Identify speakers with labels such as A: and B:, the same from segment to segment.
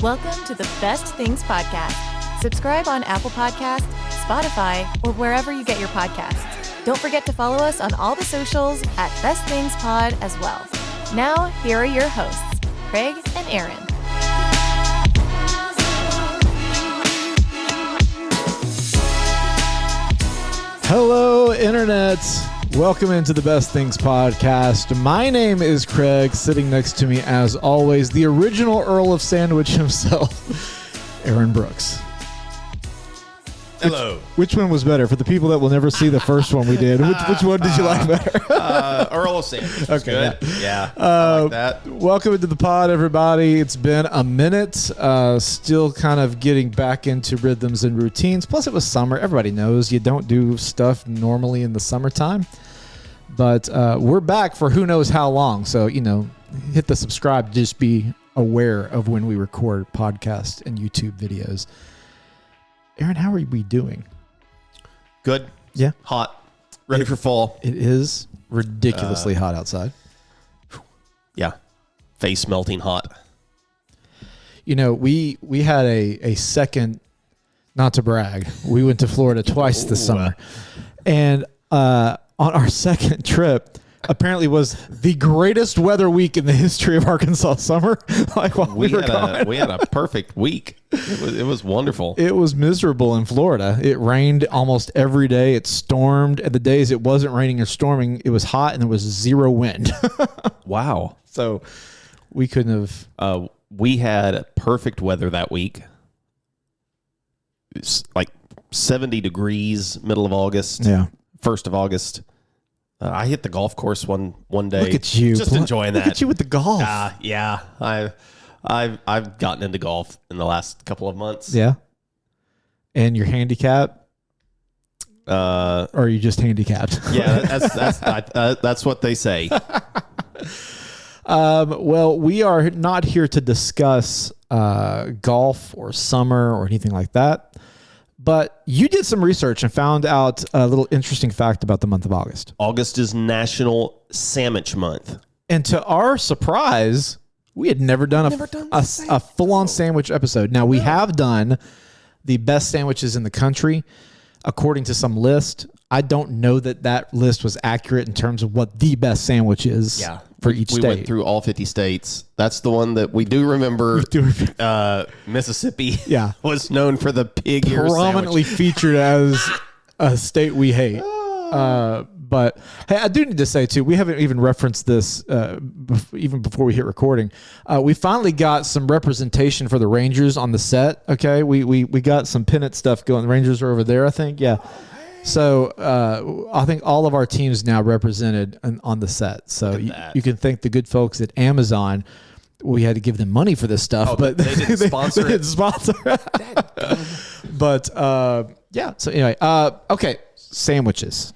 A: Welcome to the Best Things Podcast. Subscribe on Apple Podcasts, Spotify, or wherever you get your podcasts. Don't forget to follow us on all the socials at Best Things Pod as well. Now, here are your hosts, Craig and Aaron.
B: Hello, Internet. Welcome into the Best Things Podcast. My name is Craig. Sitting next to me, as always, the original Earl of Sandwich himself, Aaron Brooks.
C: Hello.
B: Which one was better? For the people that will never see the first one we did, which one did you like better?
C: Earl of Sandwich.
B: Okay,
C: Good. Yeah. I like that.
B: Welcome into the pod, everybody. It's been a minute. Still kind of getting back into rhythms and routines. Plus, it was summer. Everybody knows you don't do stuff normally in the summertime. But we're back for who knows how long. So, hit the subscribe. Just be aware of when we record podcasts and YouTube videos. Aaron, how are we doing?
C: Good.
B: Yeah.
C: Hot. Ready for fall.
B: It is ridiculously hot outside.
C: Yeah. Face melting hot.
B: We had a second, not to brag, we went to Florida twice this summer. And on our second trip, apparently was the greatest weather week in the history of Arkansas summer. We
C: had a perfect week. It was wonderful.
B: It was miserable in Florida. It rained almost every day. It stormed. And the days it wasn't raining or storming, it was hot and there was zero wind.
C: Wow.
B: So we couldn't have.
C: We had perfect weather that week. It's like 70 degrees, middle of August.
B: Yeah.
C: 1st of August. I hit the golf course one day.
B: Look at you.
C: Just enjoying that.
B: Look at you with the golf.
C: Yeah. I've gotten into golf in the last couple of months.
B: Yeah. And your handicap? Or are you just handicapped?
C: Yeah, that's what they say.
B: Well, we are not here to discuss golf or summer or anything like that. But you did some research and found out a little interesting fact about the month of August.
C: August is National Sandwich Month.
B: And to our surprise, we had never done a full-on sandwich episode. Now, we have done the best sandwiches in the country, according to some list. I don't know that list was accurate in terms of what the best sandwich is for each state.
C: We went through all 50 states. That's the one that we do remember. Mississippi was known for the pig ear
B: prominently
C: sandwich.
B: Featured as a state we hate. But hey, I do need to say too, we haven't even referenced this even before we hit recording. We finally got some representation for the Rangers on the set. Okay, we got some pennant stuff going. The Rangers are over there, I think. Yeah. So I think all of our teams now represented on the set. So you can thank the good folks at Amazon. We had to give them money for this stuff, but
C: they didn't sponsor
B: they didn't sponsor. But yeah. So anyway, okay, sandwiches.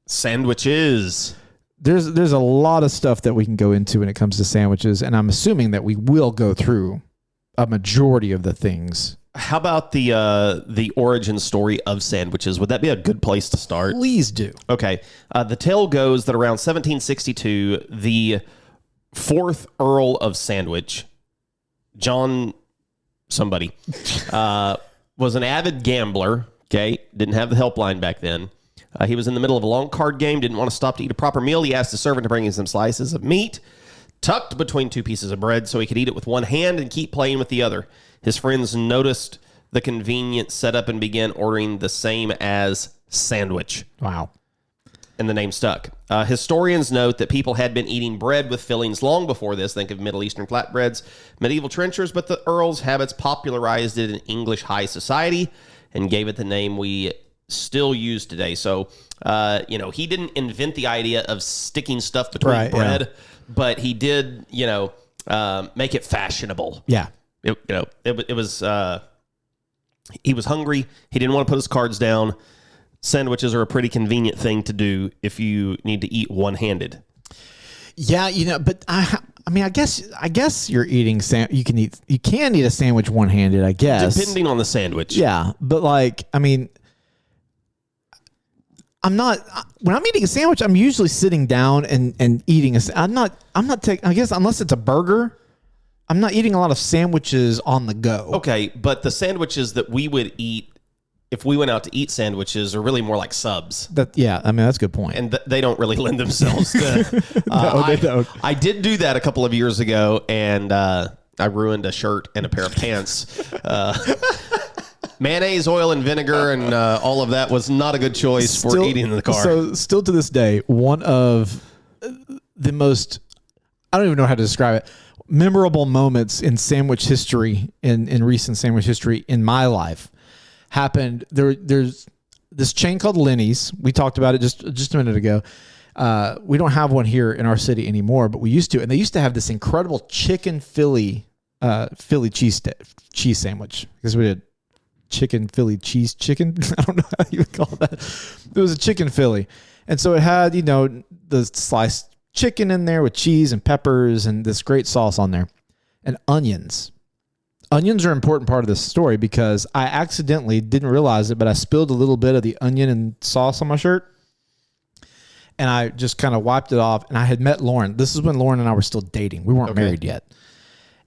C: Sandwiches.
B: There's a lot of stuff that we can go into when it comes to sandwiches, and I'm assuming that we will go through a majority of the things.
C: How about the origin story of sandwiches? Would that be a good place to start?
B: Please do.
C: Okay. The tale goes that around 1762, the 4th Earl of Sandwich, John somebody, was an avid gambler. Okay. Didn't have the helpline back then. He was in the middle of a long card game, didn't want to stop to eat a proper meal. He asked the servant to bring him some slices of meat tucked between 2 pieces of bread so he could eat it with one hand and keep playing with the other. His friends noticed the convenient setup and began ordering the same as sandwich.
B: Wow.
C: And the name stuck. Historians note that people had been eating bread with fillings long before this. Think of Middle Eastern flatbreads, medieval trenchers, but the Earl's habits popularized it in English high society and gave it the name we still use today. So, he didn't invent the idea of sticking stuff between bread, but he did, make it fashionable.
B: Yeah.
C: It was, he was hungry. He didn't want to put his cards down. Sandwiches are a pretty convenient thing to do if you need to eat one-handed.
B: Yeah, but I guess you're eating you can eat a sandwich one-handed, I guess.
C: Depending on the sandwich.
B: Yeah, but I'm not, when I'm eating a sandwich, I'm usually sitting down and eating I'm not taking, I guess, unless it's a burger, I'm not eating a lot of sandwiches on the go.
C: Okay, but the sandwiches that we would eat if we went out to eat sandwiches are really more like subs.
B: Yeah, I mean, that's a good point.
C: And they don't really lend themselves to...
B: They don't.
C: I did do that a couple of years ago, and I ruined a shirt and a pair of pants. Mayonnaise, oil, and vinegar, and all of that was not a good choice for eating in the car.
B: So still to this day, one of the most, I don't even know how to describe it, memorable moments in sandwich history, in recent sandwich history in my life happened. There's this chain called Lenny's. We talked about it just a minute ago. We don't have one here in our city anymore, but we used to. And they used to have this incredible chicken Philly cheese sandwich, because we did chicken Philly cheese chicken. I don't know how you would call that. It was a chicken Philly. And so it had, the sliced chicken in there with cheese and peppers and this great sauce on there and onions. Onions are an important part of this story because I accidentally didn't realize it, but I spilled a little bit of the onion and sauce on my shirt. And I just kind of wiped it off. And I had met Lauren. This is when Lauren and I were still dating. We weren't married yet.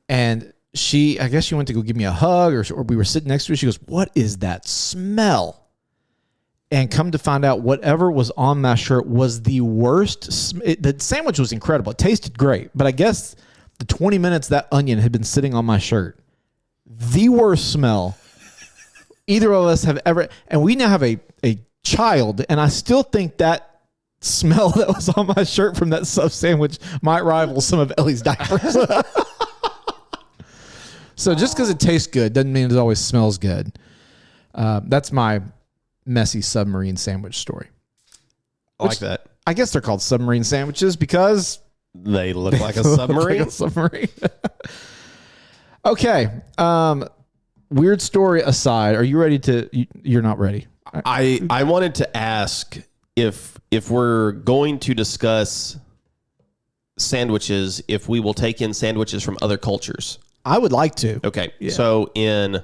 B: And I guess she went to go give me a hug, or we were sitting next to her. She goes, "What is that smell?" And come to find out, whatever was on my shirt was the worst. The sandwich was incredible. It tasted great. But I guess the 20 minutes that onion had been sitting on my shirt, the worst smell either of us have ever. And we now have a child, and I still think that smell that was on my shirt from that sub sandwich might rival some of Ellie's diapers. So just because it tastes good doesn't mean it always smells good. That's my messy submarine sandwich story.
C: I like that.
B: I guess they're called submarine sandwiches because
C: they look like a submarine.
B: Okay. Weird story aside, are you ready to? You're not ready.
C: I wanted to ask if we're going to discuss sandwiches, if we will take in sandwiches from other cultures.
B: I would like to.
C: Okay. Yeah. So in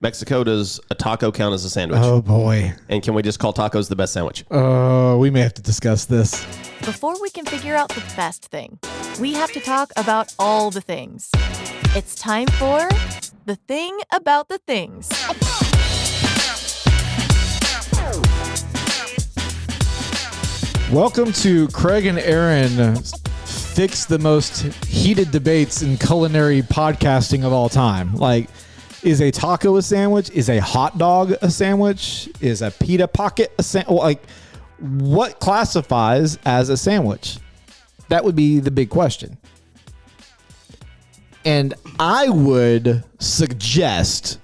C: Mexico, does a taco count as a sandwich?
B: Oh, boy.
C: And can we just call tacos the best sandwich?
B: Oh, we may have to discuss this.
A: Before we can figure out the best thing, we have to talk about all the things. It's time for The Thing About the Things.
B: Welcome to Craig and Aaron fix the most heated debates in culinary podcasting of all time. Like, is a taco a sandwich? Is a hot dog a sandwich? Is a pita pocket a sandwich? Like, what classifies as a sandwich? That would be the big question. And I would suggest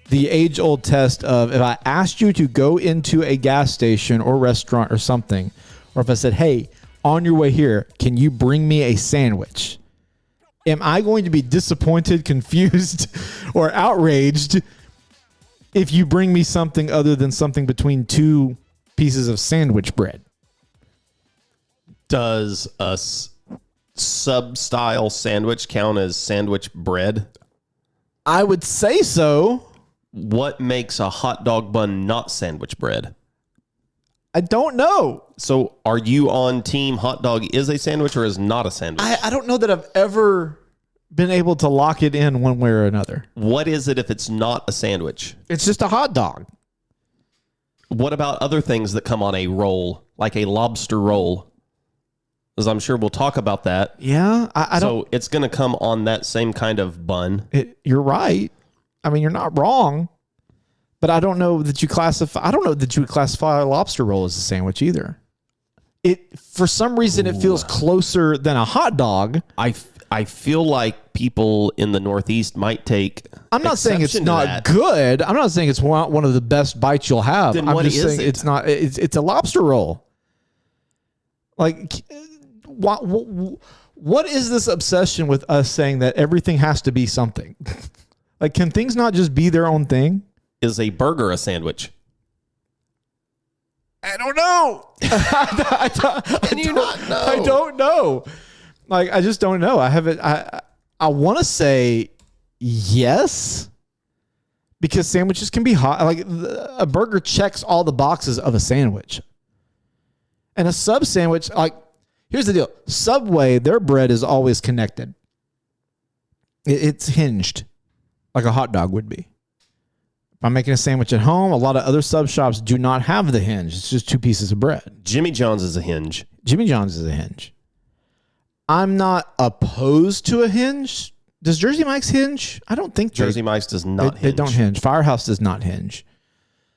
B: the age-old test of, if I asked you to go into a gas station or restaurant or something, or if I said, "Hey, on your way here, can you bring me a sandwich?" Am I going to be disappointed, confused, or outraged if you bring me something other than something between two pieces of sandwich bread?
C: Does a sub-style sandwich count as sandwich bread?
B: I would say so.
C: What makes a hot dog bun not sandwich bread?
B: I don't know.
C: So are you on team hot dog is a sandwich or is not a sandwich?
B: I don't know that I've ever been able to lock it in one way or another.
C: What is it if it's not a sandwich?
B: It's just a hot dog.
C: What about other things that come on a roll, like a lobster roll? Because I'm sure we'll talk about that.
B: Yeah, I don't.
C: So it's going to come on that same kind of bun.
B: You're right. I mean, you're not wrong. But I don't know that you classify. I don't know that you would classify a lobster roll as a sandwich either. For some reason, it feels closer than a hot dog.
C: I feel like people in the Northeast might take.
B: I'm not saying it's not good. I'm not saying it's one of the best bites you'll have.
C: Then
B: I'm
C: what
B: just
C: is
B: saying
C: it?
B: it's not. It's a lobster roll. Like, what is this obsession with us saying that everything has to be something? Like, can things not just be their own thing?
C: Is a burger a sandwich?
B: I don't know.
C: Can you not know?
B: I don't know. Like, I just don't know. I haven't. I want to say yes, because sandwiches can be hot. Like, a burger checks all the boxes of a sandwich, and a sub sandwich. Like, here's the deal: Subway, their bread is always connected. It's hinged like a hot dog would be. If I'm making a sandwich at home, a lot of other sub shops do not have the hinge. It's just two pieces of bread.
C: Jimmy John's is a hinge.
B: Jimmy John's is a hinge. I'm not opposed to a hinge. Does Jersey Mike's hinge? I don't think
C: Jersey Mike's does not hinge.
B: They don't hinge. Firehouse does not hinge.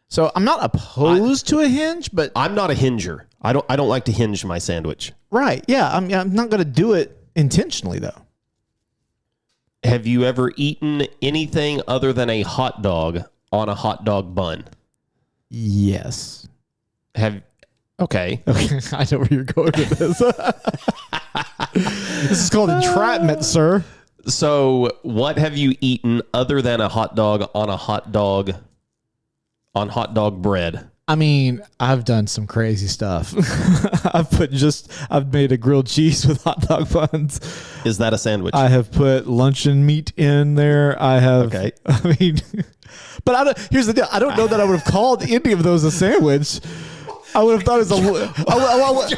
B: So I'm not opposed to a hinge, but
C: I'm not a hinger. I don't like to hinge my sandwich.
B: Right. Yeah. I'm not going to do it intentionally though.
C: Have you ever eaten anything other than a hot dog on a hot dog bun?
B: Yes.
C: Okay.
B: Okay. I know where you're going with this. This is called entrapment, sir.
C: So what have you eaten other than a hot dog on hot dog bread?
B: I mean, I've done some crazy stuff. I've made a grilled cheese with hot dog buns.
C: Is that a sandwich?
B: I have put luncheon meat in there. I have. Okay. I mean, but here's the deal. I don't know that I would have called any of those a sandwich. I would have thought it was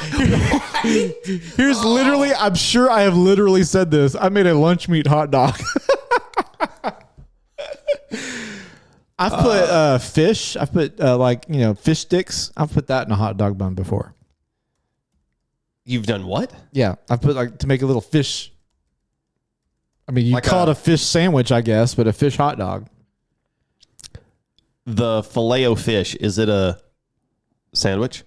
B: here's literally, I'm sure I have literally said this. I made a lunch meat hot dog. I've put fish. I've put fish sticks. I've put that in a hot dog bun before.
C: You've done what?
B: Yeah, I've put to make a little fish. I mean, you call it a fish sandwich, I guess, but a fish hot dog.
C: The Filet-O-Fish, is it a sandwich?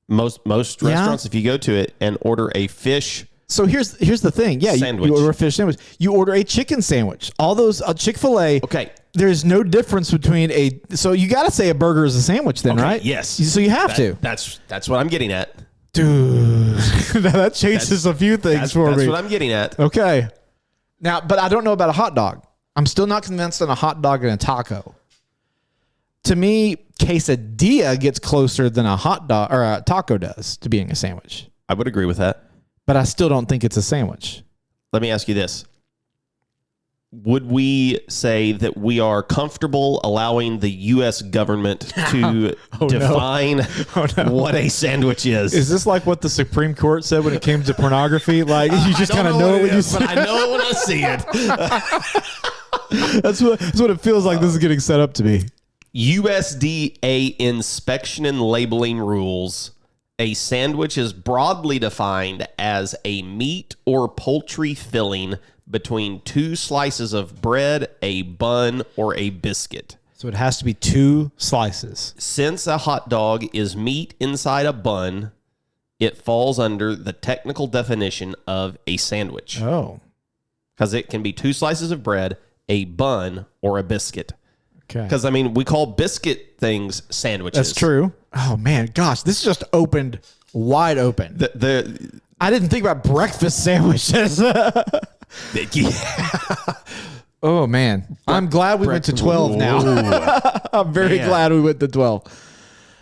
C: Most restaurants, if you go to it and order a fish.
B: So here's the thing. Yeah, you order a fish sandwich. You order a chicken sandwich. All those Chick-fil-A.
C: Okay.
B: There's no difference between so you got to say a burger is a sandwich then, right?
C: Yes.
B: So you have to.
C: That's what I'm getting at.
B: Dude, that changes a few things for me.
C: That's what I'm getting at.
B: Okay. Now, but I don't know about a hot dog. I'm still not convinced on a hot dog and a taco. To me, quesadilla gets closer than a hot dog or a taco does to being a sandwich.
C: I would agree with that.
B: But I still don't think it's a sandwich.
C: Let me ask you this. Would we say that we are comfortable allowing the U.S. government to define what a sandwich is?
B: Is this like what the Supreme Court said when it came to pornography? Like you just kind of know it when you see it.
C: But I know it when I see
B: it. That's what it feels like this is getting set up to be.
C: USDA inspection and labeling rules. A sandwich is broadly defined as a meat or poultry filling between two slices of bread, a bun, or a biscuit.
B: So it has to be two slices.
C: Since a hot dog is meat inside a bun, it falls under the technical definition of a sandwich.
B: Oh.
C: Because it can be two slices of bread, a bun, or a biscuit.
B: Okay.
C: Because, I mean, we call biscuit things sandwiches.
B: That's true. Oh, man. Gosh, this just opened wide open. I didn't think about breakfast sandwiches. Oh, man. I'm glad we went to 12 now. I'm very glad we went to 12.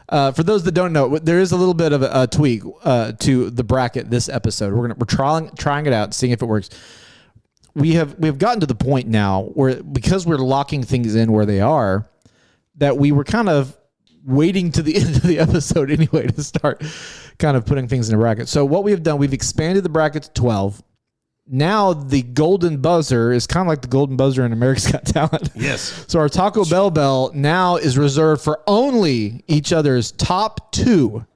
B: For those that don't know, there is a little bit of a tweak to the bracket this episode. We're trying it out, seeing if it works. We've gotten to the point now where, because we're locking things in where they are, that we were kind of waiting to the end of the episode anyway to start kind of putting things in a bracket. So what we've done, we've expanded the bracket to 12. Now the golden buzzer is kind of like the golden buzzer in America's Got Talent.
C: Yes.
B: So our Taco Bell now is reserved for only each other's top two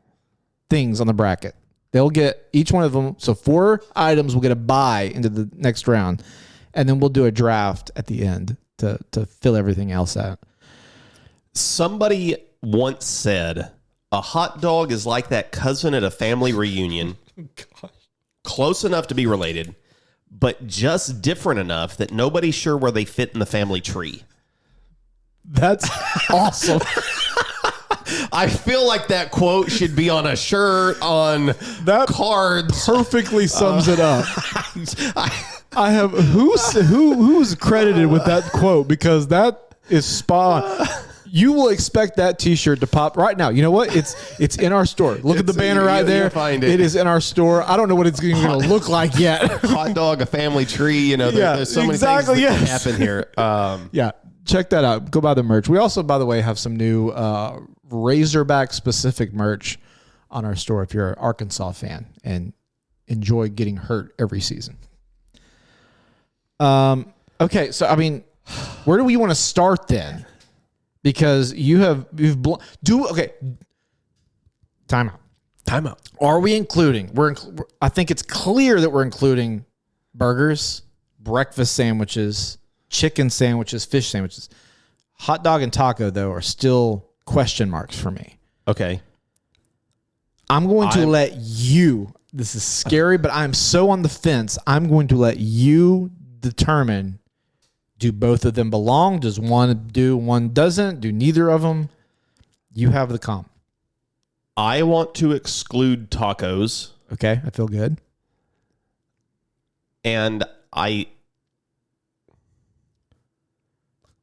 B: things on the bracket. They'll get each one of them. So 4 items will get a bye into the next round. And then we'll do a draft at the end to fill everything else out.
C: Somebody once said, a hot dog is like that cousin at a family reunion. Close enough to be related, but just different enough that nobody's sure where they fit in the family tree.
B: That's awesome.
C: I feel like that quote should be on a shirt, on that cards.
B: Perfectly sums it up. I have who's credited with that quote, because that is spot. You will expect that T-shirt to pop right now. You know what? It's in our store. Look at the banner right there.
C: Find it.
B: It is in our store. I don't know what it's going to look like yet.
C: Hot dog, a family tree. You know, there's so many things that can happen here.
B: Yeah, check that out. Go buy the merch. We also, by the way, have some new Razorback specific merch on our store if you're an Arkansas fan and enjoy getting hurt every season. Okay, so I mean, where do we want to start then? Because time out. Are we including? I think it's clear that we're including burgers, breakfast sandwiches, chicken sandwiches, fish sandwiches. Hot dog and taco though are still question marks for me.
C: Okay.
B: I'm going to let you. This is scary, but I'm so on the fence. I'm going to let you determine. Do both of them belong? Does one do, one doesn't? Do neither of them? You have the comp.
C: I want to exclude tacos.
B: Okay, I feel good.
C: And I'm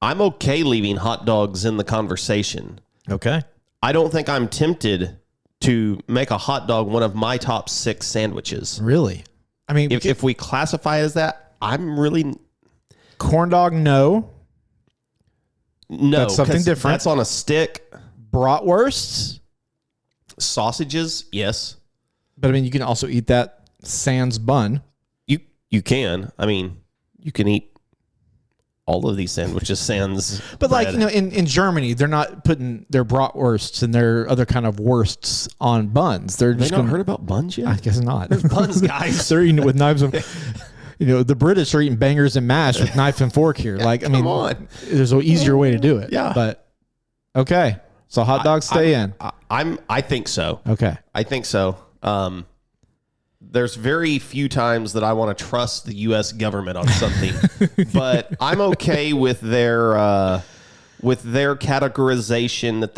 C: okay leaving hot dogs in the conversation.
B: Okay.
C: I don't think I'm tempted to make a hot dog one of my top 6 sandwiches.
B: Really? I mean,
C: If we classify it as that, I'm really...
B: Corn dog, no.
C: No,
B: that's something
C: 'cause
B: different.
C: That's on a stick.
B: Bratwursts,
C: Sausages, yes.
B: but I mean, you can also eat that sans bun.
C: You can. I mean, you can eat all of these sandwiches sans
B: But
C: bread.
B: like, you know, in Germany, they're not putting their bratwursts and their other kind of wursts on buns. They're
C: They
B: just
C: not
B: going
C: heard about buns yet?
B: I guess not.
C: Buns, guys.
B: They're eating it with knives. You know, the British are eating bangers and mash with knife and fork here. Like, I mean,
C: Come on.
B: there's an easier way to do it.
C: Yeah.
B: But okay. So hot dogs stay in.
C: I think so.
B: Okay.
C: I think so. There's very few times that I want to trust the U.S. government on something, but I'm okay with their categorization that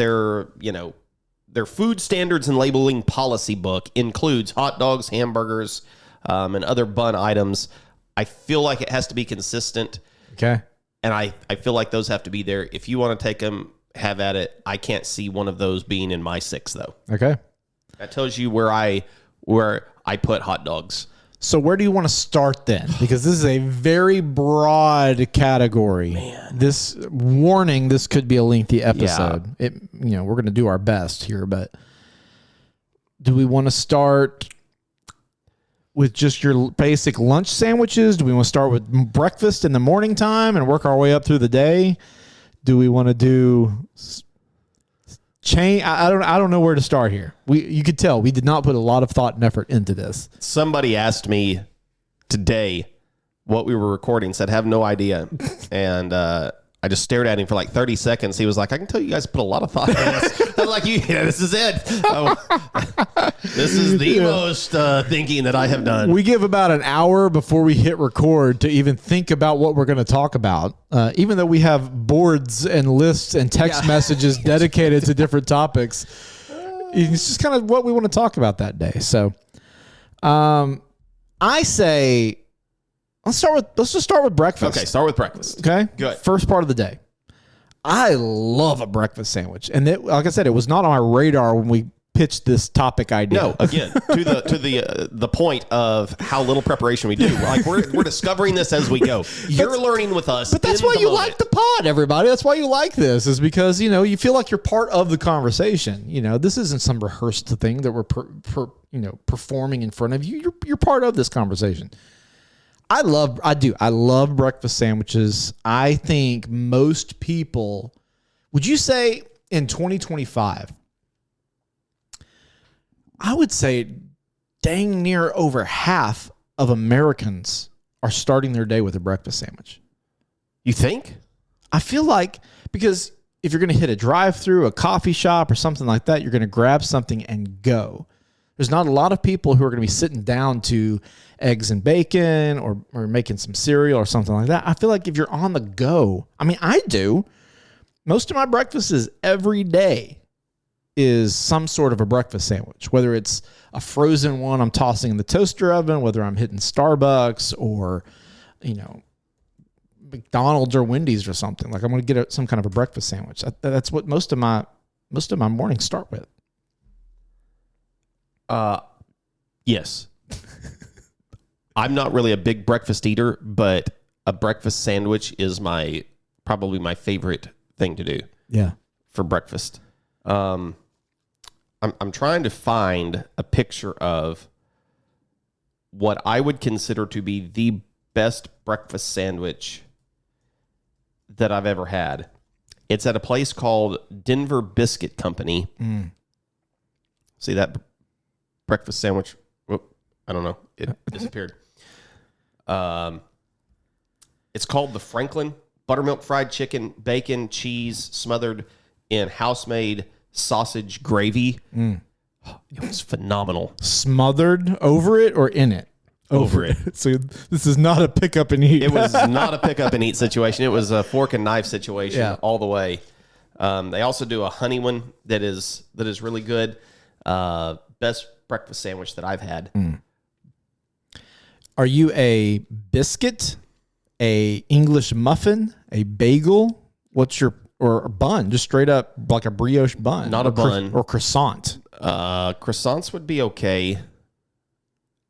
C: their food standards and labeling policy book includes hot dogs, hamburgers, and other bun items. I feel like it has to be consistent.
B: Okay.
C: And I feel like those have to be there. If you want to take them, have at it. I can't see one of those being in my 6, though.
B: Okay.
C: That tells you where I put hot dogs.
B: So where do you want to start then? Because this is a very broad category. Man. This warning, this could be a lengthy episode. Yeah. We're going to do our best here, but do we want to start with just your basic lunch sandwiches? Do we want to start with breakfast in the morning time and work our way up through the day? Do we want to do chain? I don't know where to start here. You could tell we did not put a lot of thought and effort into this.
C: Somebody asked me today what we were recording, said, have no idea. And I just stared at him for like 30 seconds. He was like, I can tell you guys put a lot of thought into this. I was like, this is it. This is the most thinking that I have done.
B: We give about an hour before we hit record to even think about what we're going to talk about. Even though we have boards and lists and text messages dedicated to different topics, it's just kind of what we want to talk about that day. So I say, let's just start with breakfast.
C: Okay, start with breakfast.
B: Okay,
C: good.
B: First part of the day. I love a breakfast sandwich, and like I said, it was not on my radar when we pitched this topic idea.
C: No, again, to the point of how little preparation we do. Like we're discovering this as we go. You're learning with us.
B: But that's why you like the pod, everybody. That's why you like this, is because you feel like you're part of the conversation. This isn't some rehearsed thing that we're performing in front of you. You're part of this conversation. I love breakfast sandwiches. I think most people, would you say in 2025, I would say dang near over half of Americans are starting their day with a breakfast sandwich.
C: You think?
B: I feel like, because if you're going to hit a drive-through, a coffee shop or something like that, you're going to grab something and go. There's not a lot of people who are going to be sitting down to eggs and bacon or making some cereal or something like that. I feel like if you're on the go, I mean, I do. Most of my breakfast is every day is some sort of a breakfast sandwich, whether it's a frozen one I'm tossing in the toaster oven, whether I'm hitting Starbucks or, McDonald's or Wendy's or something. Like I'm going to get some kind of a breakfast sandwich. That's what most of my mornings start with.
C: Yes. I'm not really a big breakfast eater, but a breakfast sandwich is probably my favorite thing to do.
B: Yeah.
C: For breakfast. I'm trying to find a picture of what I would consider to be the best breakfast sandwich that I've ever had. It's at a place called Denver Biscuit Company. See that breakfast sandwich? Whoop, I don't know. It disappeared. It's called the Franklin. Buttermilk fried chicken, bacon, cheese, smothered in house-made sausage gravy. It was phenomenal.
B: Smothered over it or in it?
C: Over it.
B: So this is not a pick up and eat.
C: It was not a pick up and eat situation. It was a fork and knife situation all the way. They also do a honey one that is really good. Best breakfast sandwich that I've had.
B: Are you a biscuit, a English muffin, a bagel? Or a bun? Just straight up like a brioche bun?
C: Not a bun.
B: Or croissant?
C: Croissants would be okay.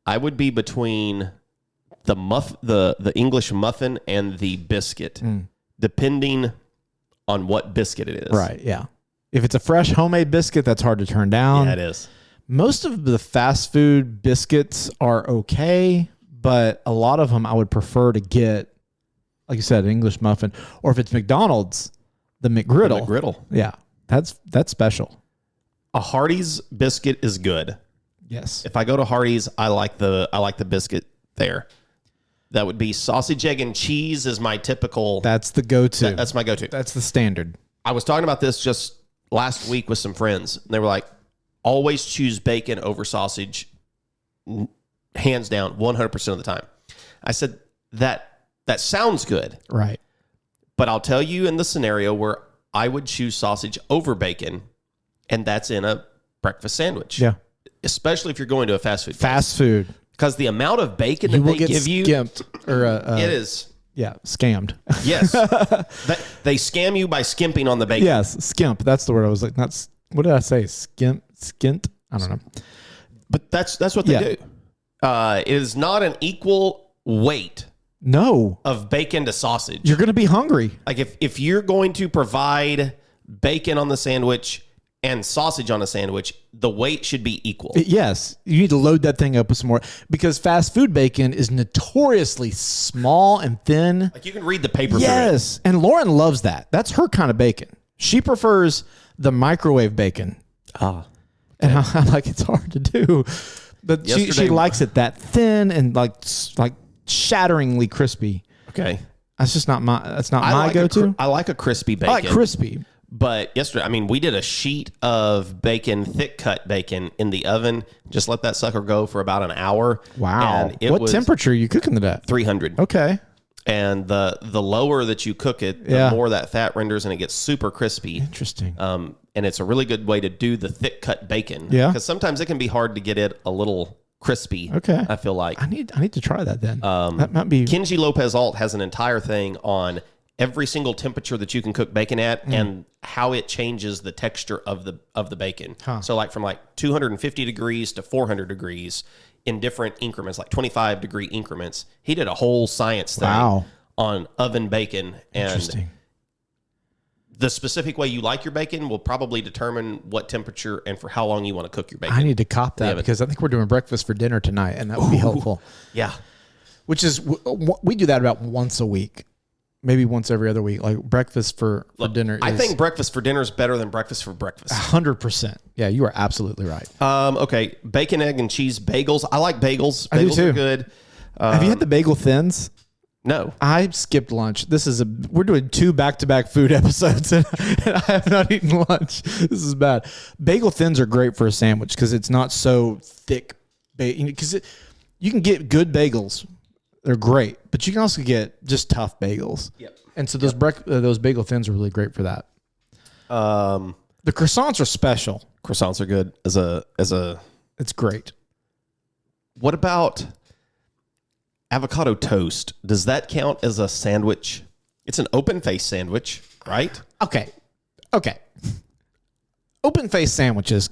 C: I would be between the English muffin and the biscuit, depending on what biscuit it is.
B: Right, yeah. If it's a fresh homemade biscuit, that's hard to turn down.
C: Yeah, it is.
B: Most of the fast food biscuits are okay, but a lot of them I would prefer to get, like you said, an English muffin. Or if it's McDonald's, the McGriddle.
C: The McGriddle.
B: Yeah, that's special.
C: A Hardee's biscuit is good.
B: Yes.
C: If I go to Hardee's, I like the biscuit there. That would be sausage, egg, and cheese is my typical.
B: That's the go-to.
C: That's my go-to.
B: That's the standard.
C: I was talking about this just last week with some friends. And they were like, always choose bacon over sausage, hands down, 100% of the time. I said, that sounds good.
B: Right.
C: But I'll tell you in the scenario where I would choose sausage over bacon, and that's in a breakfast sandwich.
B: Yeah.
C: Especially if you're going to a fast food place.
B: Fast food.
C: Because the amount of bacon that they give you,
B: skimped or
C: it is.
B: Yeah, scammed.
C: Yes. They scam you by skimping on the bacon.
B: Yes, skimp. That's the word I was like. Not. What did I say? Skint. I don't know.
C: But that's what they do. It is not an equal weight.
B: No.
C: Of bacon to sausage.
B: You're going to be hungry.
C: Like if you're going to provide bacon on the sandwich and sausage on a sandwich, the weight should be equal.
B: Yes. You need to load that thing up with some more because fast food bacon is notoriously small and thin.
C: Like you can read the paper through it.
B: Yes. And Lauren loves that. That's her kind of bacon. She prefers the microwave bacon.
C: Ah.
B: And I'm like, it's hard to do. But she likes it that thin and like shatteringly crispy.
C: Okay.
B: That's not my go-to.
C: I like a crispy bacon.
B: I like crispy.
C: But yesterday, I mean, we did a sheet of bacon, thick cut bacon in the oven. Just let that sucker go for about an hour.
B: Wow. And what temperature are you cooking it at?
C: 300.
B: Okay.
C: And the lower that you cook it, the more that fat renders and it gets super crispy.
B: Interesting.
C: And it's a really good way to do the thick cut bacon.
B: Yeah.
C: Because sometimes it can be hard to get it a little crispy.
B: Okay.
C: I feel like.
B: I need to try that then. That might be.
C: Kenji Lopez Alt has an entire thing on every single temperature that you can cook bacon at and how it changes the texture of the bacon.
B: Huh.
C: So like from like 250 degrees to 400 degrees in different increments, like 25 degree increments. He did a whole science thing on oven bacon. And
B: interesting.
C: The specific way you like your bacon will probably determine what temperature and for how long you want to cook your bacon.
B: I need to cop that because I think we're doing breakfast for dinner tonight, and that would be helpful.
C: Yeah.
B: Which is, we do that about once a week, maybe once every other week, like breakfast for dinner.
C: I think breakfast for dinner is better than breakfast for breakfast.
B: 100%. Yeah, you are absolutely right.
C: Okay. Bacon, egg, and cheese bagels. I like bagels. Bagels
B: I do too.
C: are good.
B: Have you had the bagel thins?
C: No.
B: I skipped lunch. We're doing 2 back-to-back food episodes and I have not eaten lunch. This is bad. Bagel thins are great for a sandwich because it's not so thick. Because you can get good bagels. They're great, but you can also get just tough bagels.
C: Yep.
B: And so those bagel thins are really great for that. The croissants are special.
C: Croissants are good as a.
B: It's great.
C: What about avocado toast? Does that count as a sandwich? It's an open face sandwich, right?
B: Okay. Open face sandwiches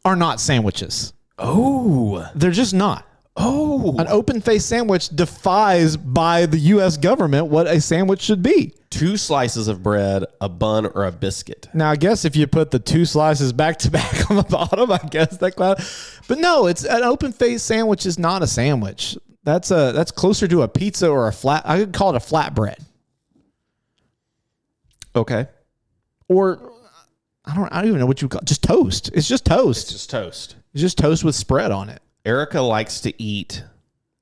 B: are not sandwiches.
C: Oh,
B: they're just not.
C: Oh,
B: an open face sandwich defies by the U.S. government what a sandwich should be.
C: 2 slices of bread, a bun, or a biscuit.
B: Now, I guess if you put the 2 slices back to back on the bottom, I guess that cloud. But no, it's an open face sandwich is not a sandwich. That's closer to a pizza or a flat. I could call it a flatbread.
C: Okay.
B: Or I don't even know what you call it. Just toast. It's just toast.
C: It's just toast.
B: It's just toast with spread on it.
C: Erica likes to eat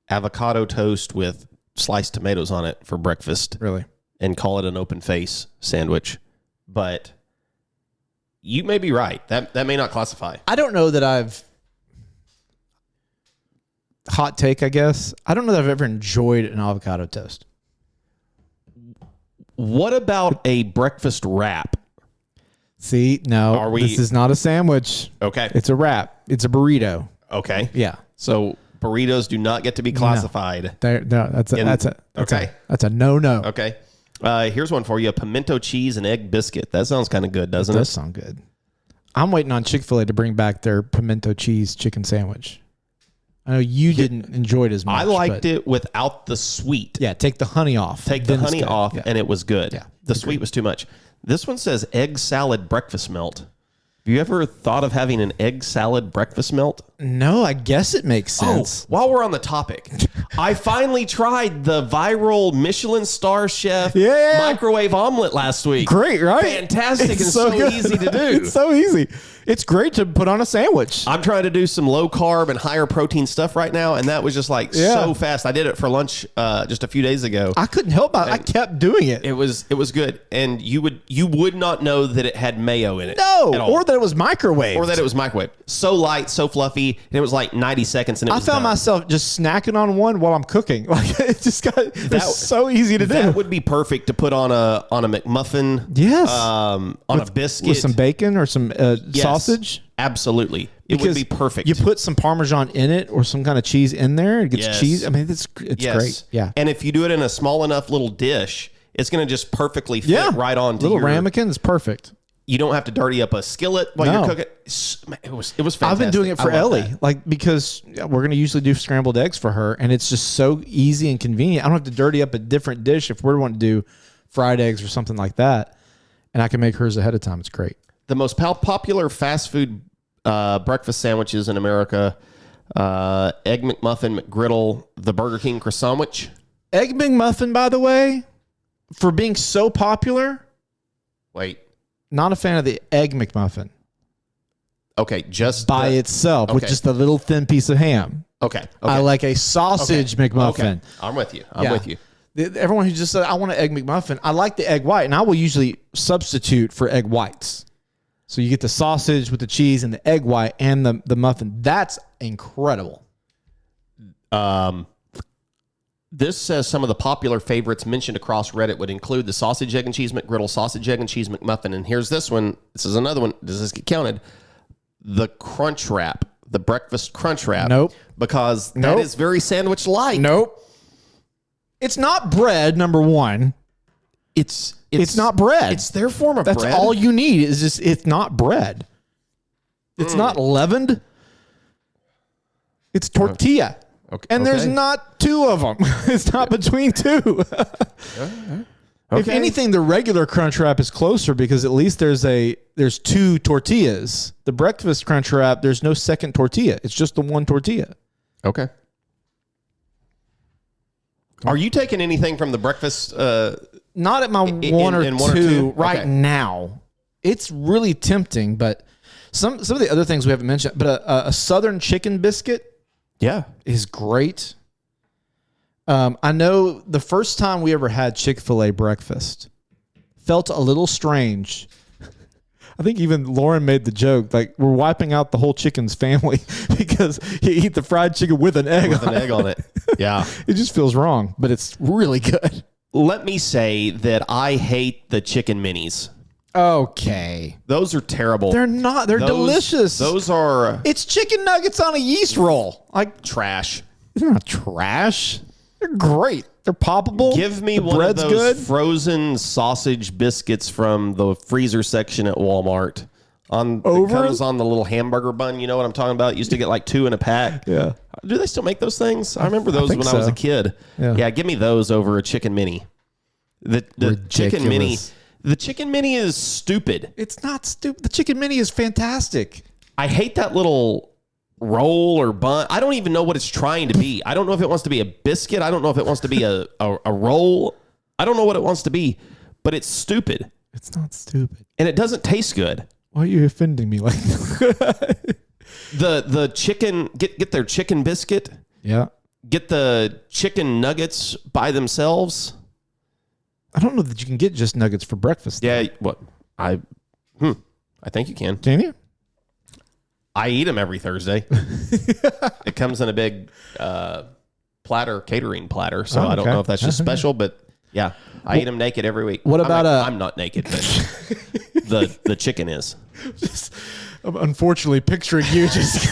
C: avocado toast with sliced tomatoes on it for breakfast.
B: Really?
C: And call it an open face sandwich. But you may be right. That may not classify.
B: I don't know that I've hot take, I guess. I don't know that I've ever enjoyed an avocado toast.
C: What about a breakfast wrap?
B: See, no, this is not a sandwich.
C: Okay.
B: It's a wrap. It's a burrito.
C: Okay.
B: Yeah.
C: So burritos do not get to be classified.
B: No, that's a no.
C: Okay. Here's one for you: a pimento cheese and egg biscuit. That sounds kind of good, doesn't it?
B: Does sound good. I'm waiting on Chick-fil-A to bring back their pimento cheese chicken sandwich. I know you didn't enjoy it as much.
C: I liked it without the sweet.
B: Yeah, take the honey off.
C: Take the honey off, and it was good.
B: Yeah,
C: the sweet was too much. This one says egg salad breakfast melt. Have you ever thought of having an egg salad breakfast melt?
B: No, I guess it makes sense.
C: While we're on the topic, I finally tried the viral Michelin star chef microwave omelet last week.
B: Great, right?
C: Fantastic and so easy to do.
B: It's so easy. It's great to put on a sandwich.
C: I'm trying to do some low carb and higher protein stuff right now, and that was just like so fast. I did it for lunch just a few days ago.
B: I couldn't help it. I kept doing it.
C: It was good, and you would not know that it had mayo in it.
B: No, or that it was microwave.
C: So light, so fluffy, and it was like 90 seconds, and I
B: found myself just snacking on one while I'm cooking. Like it just it's so easy to do.
C: That would be perfect to put on a McMuffin.
B: Yes,
C: on a biscuit
B: with some bacon or some sausage.
C: Absolutely, it would be perfect.
B: You put some Parmesan in it or some kind of cheese in there. It gets cheese. I mean, it's great. Yeah,
C: and if you do it in a small enough little dish, it's going to just perfectly fit right on.
B: Little ramekin is perfect.
C: You don't have to dirty up a skillet while you're cooking. It was fantastic.
B: I've been doing it for Ellie, because we're going to usually do scrambled eggs for her, and it's just so easy and convenient. I don't have to dirty up a different dish if we want to do fried eggs or something like that, and I can make hers ahead of time. It's great.
C: The most popular fast food breakfast sandwiches in America: Egg McMuffin, McGriddle, the Burger King croissant.
B: Egg McMuffin, by the way, for being so popular.
C: Wait.
B: Not a fan of the Egg McMuffin.
C: Okay, just
B: by itself with just a little thin piece of ham.
C: Okay.
B: I like a sausage McMuffin.
C: Okay. I'm with you. I'm with you.
B: Everyone who just said, I want an Egg McMuffin, I like the egg white, and I will usually substitute for egg whites. So you get the sausage with the cheese and the egg white and the muffin. That's incredible.
C: This says some of the popular favorites mentioned across Reddit would include the sausage, egg, and cheese McGriddle, sausage, egg, and cheese McMuffin. And here's this one. This is another one. Does this get counted? The Crunch Wrap, the breakfast Crunch Wrap.
B: Nope.
C: Because that is very sandwich-like.
B: Nope. It's not bread, number one. It's not bread.
C: It's their form of bread.
B: That's all you need is just, it's not bread. It's not leavened. It's tortilla.
C: Okay.
B: And there's not two of them. It's not between two. If anything, the regular Crunch Wrap is closer because at least there's two tortillas. The breakfast Crunch Wrap, there's no second tortilla. It's just the one tortilla.
C: Okay. Are you taking anything from the breakfast?
B: Not at my one or two right now. It's really tempting, but some of the other things we haven't mentioned, but a Southern chicken biscuit.
C: Yeah,
B: is great. I know the first time we ever had Chick-fil-A breakfast felt a little strange. I think even Lauren made the joke, like we're wiping out the whole chicken's family because you eat the fried chicken with an egg
C: on it. Yeah.
B: It just feels wrong, but it's really good.
C: Let me say that I hate the chicken minis.
B: Okay.
C: Those are terrible.
B: They're not. They're delicious.
C: Those are...
B: It's chicken nuggets on a yeast roll. Like
C: trash.
B: They're not trash. They're great. They're poppable.
C: Give me one of those frozen sausage biscuits from the freezer section at Walmart. It comes on the little hamburger bun. You know what I'm talking about? Used to get like 2 in a pack.
B: Yeah.
C: Do they still make those things? I remember those when I was a kid. Yeah, give me those over a chicken mini. The chicken mini... The chicken mini is stupid.
B: It's not stupid. The chicken mini is fantastic.
C: I hate that little roll or bun. I don't even know what it's trying to be. I don't know if it wants to be a biscuit. I don't know if it wants to be a roll. I don't know what it wants to be, but it's stupid.
B: It's not stupid.
C: And it doesn't taste good.
B: Why are you offending me like that?
C: The chicken, get their chicken biscuit.
B: Yeah.
C: Get the chicken nuggets by themselves.
B: I don't know that you can get just nuggets for breakfast.
C: Yeah, what? I think you can.
B: Can you?
C: I eat them every Thursday. It comes in a big catering platter. So I don't know if that's just special, but yeah, I eat them naked every week.
B: What about
C: I'm not naked, but the chicken is.
B: I'm unfortunately picturing you just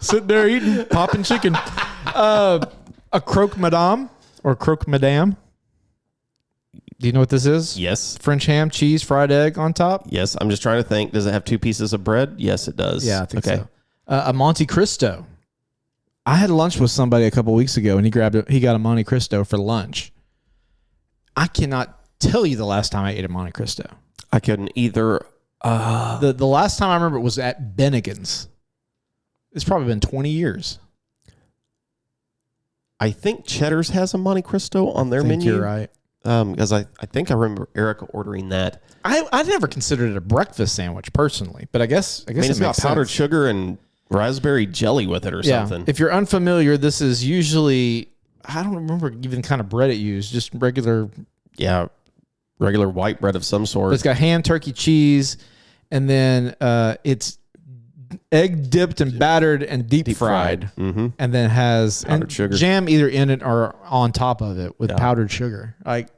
B: sitting there eating, popping chicken. A croque madame or croque madame. Do you know what this is?
C: Yes.
B: French ham, cheese, fried egg on top?
C: Yes. I'm just trying to think. Does it have 2 pieces of bread? Yes, it does.
B: Yeah, I think so. A Monte Cristo. I had lunch with somebody a couple weeks ago, and he got a Monte Cristo for lunch. I cannot tell you the last time I ate a Monte Cristo.
C: I couldn't either.
B: The last time I remember it was at Bennigan's. It's probably been 20 years.
C: I think Cheddar's has a Monte Cristo on their menu.
B: You're right.
C: Because I think I remember Erica ordering that.
B: I never considered it a breakfast sandwich personally, but I guess
C: it's got powdered sugar and raspberry jelly with it or something.
B: If you're unfamiliar, this is usually, I don't remember even kind of bread it used, just regular
C: white bread of some sort.
B: But it's got ham, turkey, cheese, and then it's egg dipped and battered and deep fried.
C: Mm-hmm.
B: And then has
C: powdered sugar,
B: jam either in it or on top of it with powdered sugar. Like,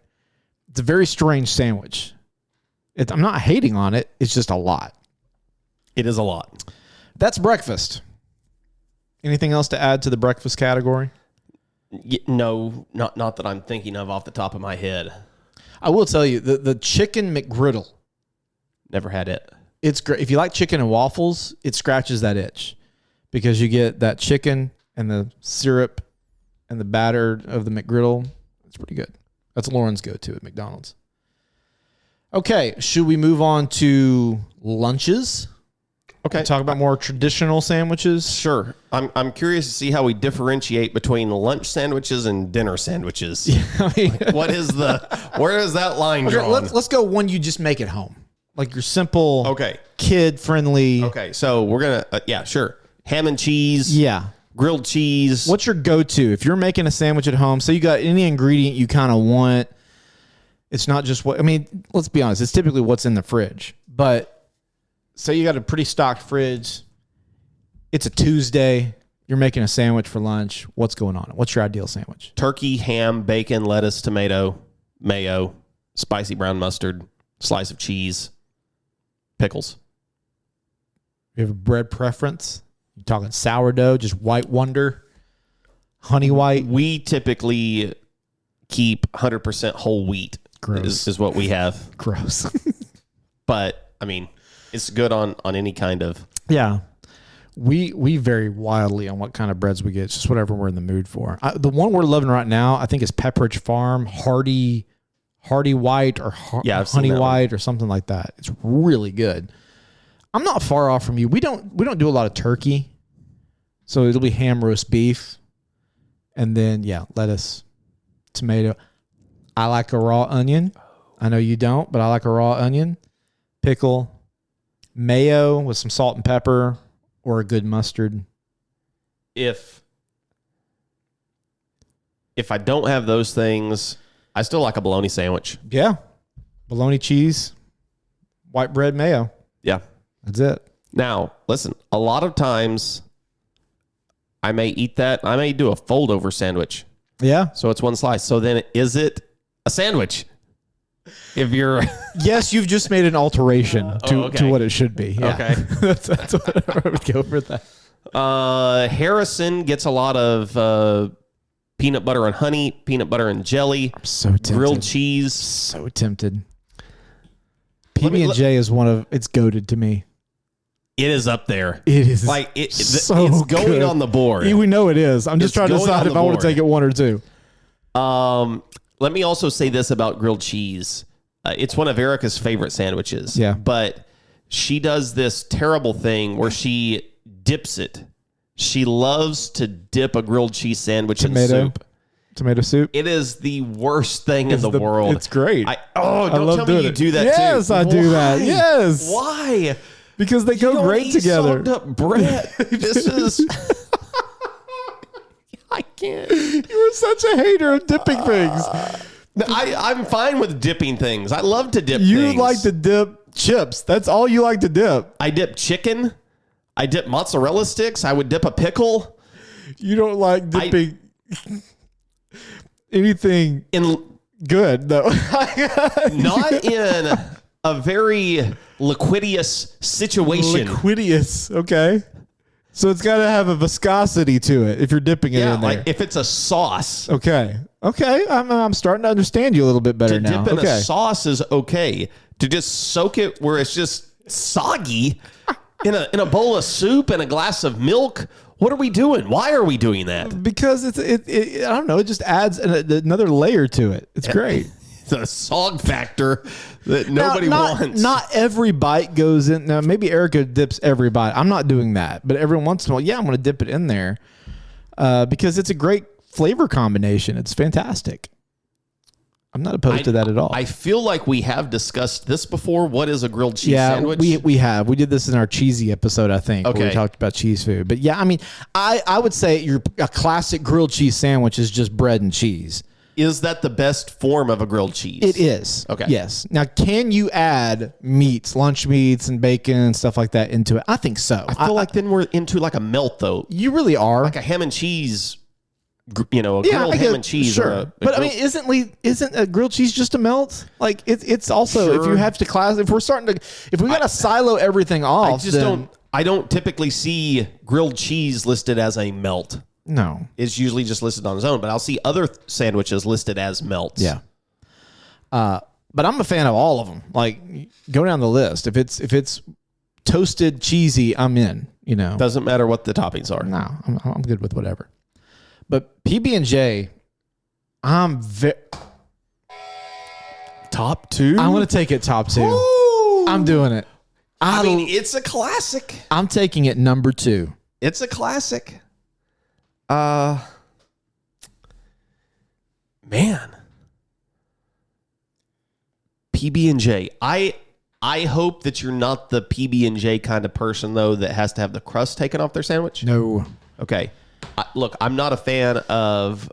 B: it's a very strange sandwich. I'm not hating on it. It's just a lot.
C: It is a lot.
B: That's breakfast. Anything else to add to the breakfast category?
C: No, not that I'm thinking of off the top of my head.
B: I will tell you, the chicken McGriddle.
C: Never had it.
B: It's great. If you like chicken and waffles, it scratches that itch because you get that chicken and the syrup and the batter of the McGriddle. It's pretty good. That's Lauren's go-to at McDonald's. Okay, should we move on to lunches?
C: Okay.
B: Talk about more traditional sandwiches?
C: Sure. I'm curious to see how we differentiate between lunch sandwiches and dinner sandwiches. Yeah, I mean, where is that line drawn?
B: Let's go one you just make at home. Like your simple, kid-friendly.
C: Okay, so we're going to, sure. Ham and cheese.
B: Yeah.
C: Grilled cheese.
B: What's your go-to? If you're making a sandwich at home, so you got any ingredient you kind of want, it's not just let's be honest, it's typically what's in the fridge. But say you got a pretty stocked fridge, it's a Tuesday, you're making a sandwich for lunch, what's going on? What's your ideal sandwich?
C: Turkey, ham, bacon, lettuce, tomato, mayo, spicy brown mustard, slice of cheese, pickles.
B: You have a bread preference? You talking sourdough, just white wonder, honey white?
C: We typically keep 100% whole wheat.
B: Gross.
C: Is what we have.
B: Gross.
C: But, I mean, it's good on any kind of.
B: Yeah. We vary wildly on what kind of breads we get. It's just whatever we're in the mood for. The one we're loving right now, I think, is Pepperidge Farm, Hardy White or Honey White or something like that. It's really good. I'm not far off from you. We don't do a lot of turkey. So it'll be ham, roast beef, and then lettuce, tomato. I like a raw onion. I know you don't, but I like a raw onion. Pickle, mayo with some salt and pepper, or a good mustard.
C: If I don't have those things, I still like a bologna sandwich.
B: Yeah. Bologna cheese, white bread, mayo.
C: Yeah.
B: That's it.
C: Now, listen, a lot of times I may eat that. I may do a fold over sandwich.
B: Yeah.
C: So it's one slice. So then is it a sandwich? If you're
B: yes, you've just made an alteration to what it should be. Yeah.
C: Okay.
B: that's what I would go for that.
C: Harrison gets a lot of peanut butter and honey, peanut butter and jelly.
B: I'm so tempted.
C: Grilled cheese.
B: So tempted. PB&J is it's goated to me.
C: It is up there.
B: It is
C: like
B: it's
C: going
B: good.
C: on the board.
B: We know it is. I'm just trying to decide if I want to take it one or two.
C: Let me also say this about grilled cheese. It's one of Erica's favorite sandwiches.
B: Yeah.
C: But she does this terrible thing where she dips it. She loves to dip a grilled cheese sandwich in soup.
B: Tomato soup.
C: It is the worst thing in the world.
B: It's great.
C: Don't tell me you do that too.
B: Yes, I do that. Yes.
C: Why?
B: Because they go great together.
C: Soaked up bread. This is. I can't.
B: You're such a hater of dipping things.
C: I'm fine with dipping things. I love to dip
B: You
C: things.
B: like to dip chips. That's all you like to dip.
C: I dip chicken. I dip mozzarella sticks. I would dip a pickle.
B: You don't like dipping anything
C: In
B: good, though.
C: not in a very liquidous situation.
B: Liquidious. Okay. So it's got to have a viscosity to it if you're dipping it in there.
C: Like if it's a sauce.
B: Okay. I'm starting to understand you a little bit better
C: To
B: now.
C: dip in a sauce is okay. To just soak it where it's just soggy in a bowl of soup and a glass of milk. What are we doing? Why are we doing that?
B: Because I don't know. It just adds another layer to it. It's great.
C: The sog factor that nobody wants.
B: Not every bite goes in. Now, maybe Erica dips every bite. I'm not doing that. But every once in a while, I'm going to dip it in there because it's a great flavor combination. It's fantastic. I'm not opposed to that at all.
C: I feel like we have discussed this before. What is a grilled cheese sandwich?
B: we have. We did this in our cheesy episode, I think, where we talked about cheese food. But yeah, I mean, I would say a classic grilled cheese sandwich is just bread and cheese.
C: Is that the best form of a grilled cheese?
B: It is.
C: Okay.
B: Yes. Now, can you add meats, lunch meats and bacon and stuff like that into it? I think so.
C: I feel like then we're into like a melt, though.
B: You really are.
C: Like a ham and cheese, a grilled ham and cheese.
B: Sure. But I mean, isn't a grilled cheese just a melt? Like it's also, if you have to if we got to silo everything off.
C: I don't typically see grilled cheese listed as a melt.
B: No.
C: It's usually just listed on its own, but I'll see other sandwiches listed as melts.
B: Yeah. But I'm a fan of all of them. Like, go down the list. If it's toasted cheesy, I'm in.
C: Doesn't matter what the toppings are.
B: No, I'm good with whatever. But PB&J, I'm
C: top two.
B: I want to take it top two.
C: Ooh.
B: I'm doing it.
C: I mean, it's a classic.
B: I'm taking it number 2.
C: It's a classic. Man, PB&J. I hope that you're not the PB&J kind of person though that has to have the crust taken off their sandwich.
B: No.
C: Okay. Look, I'm not a fan of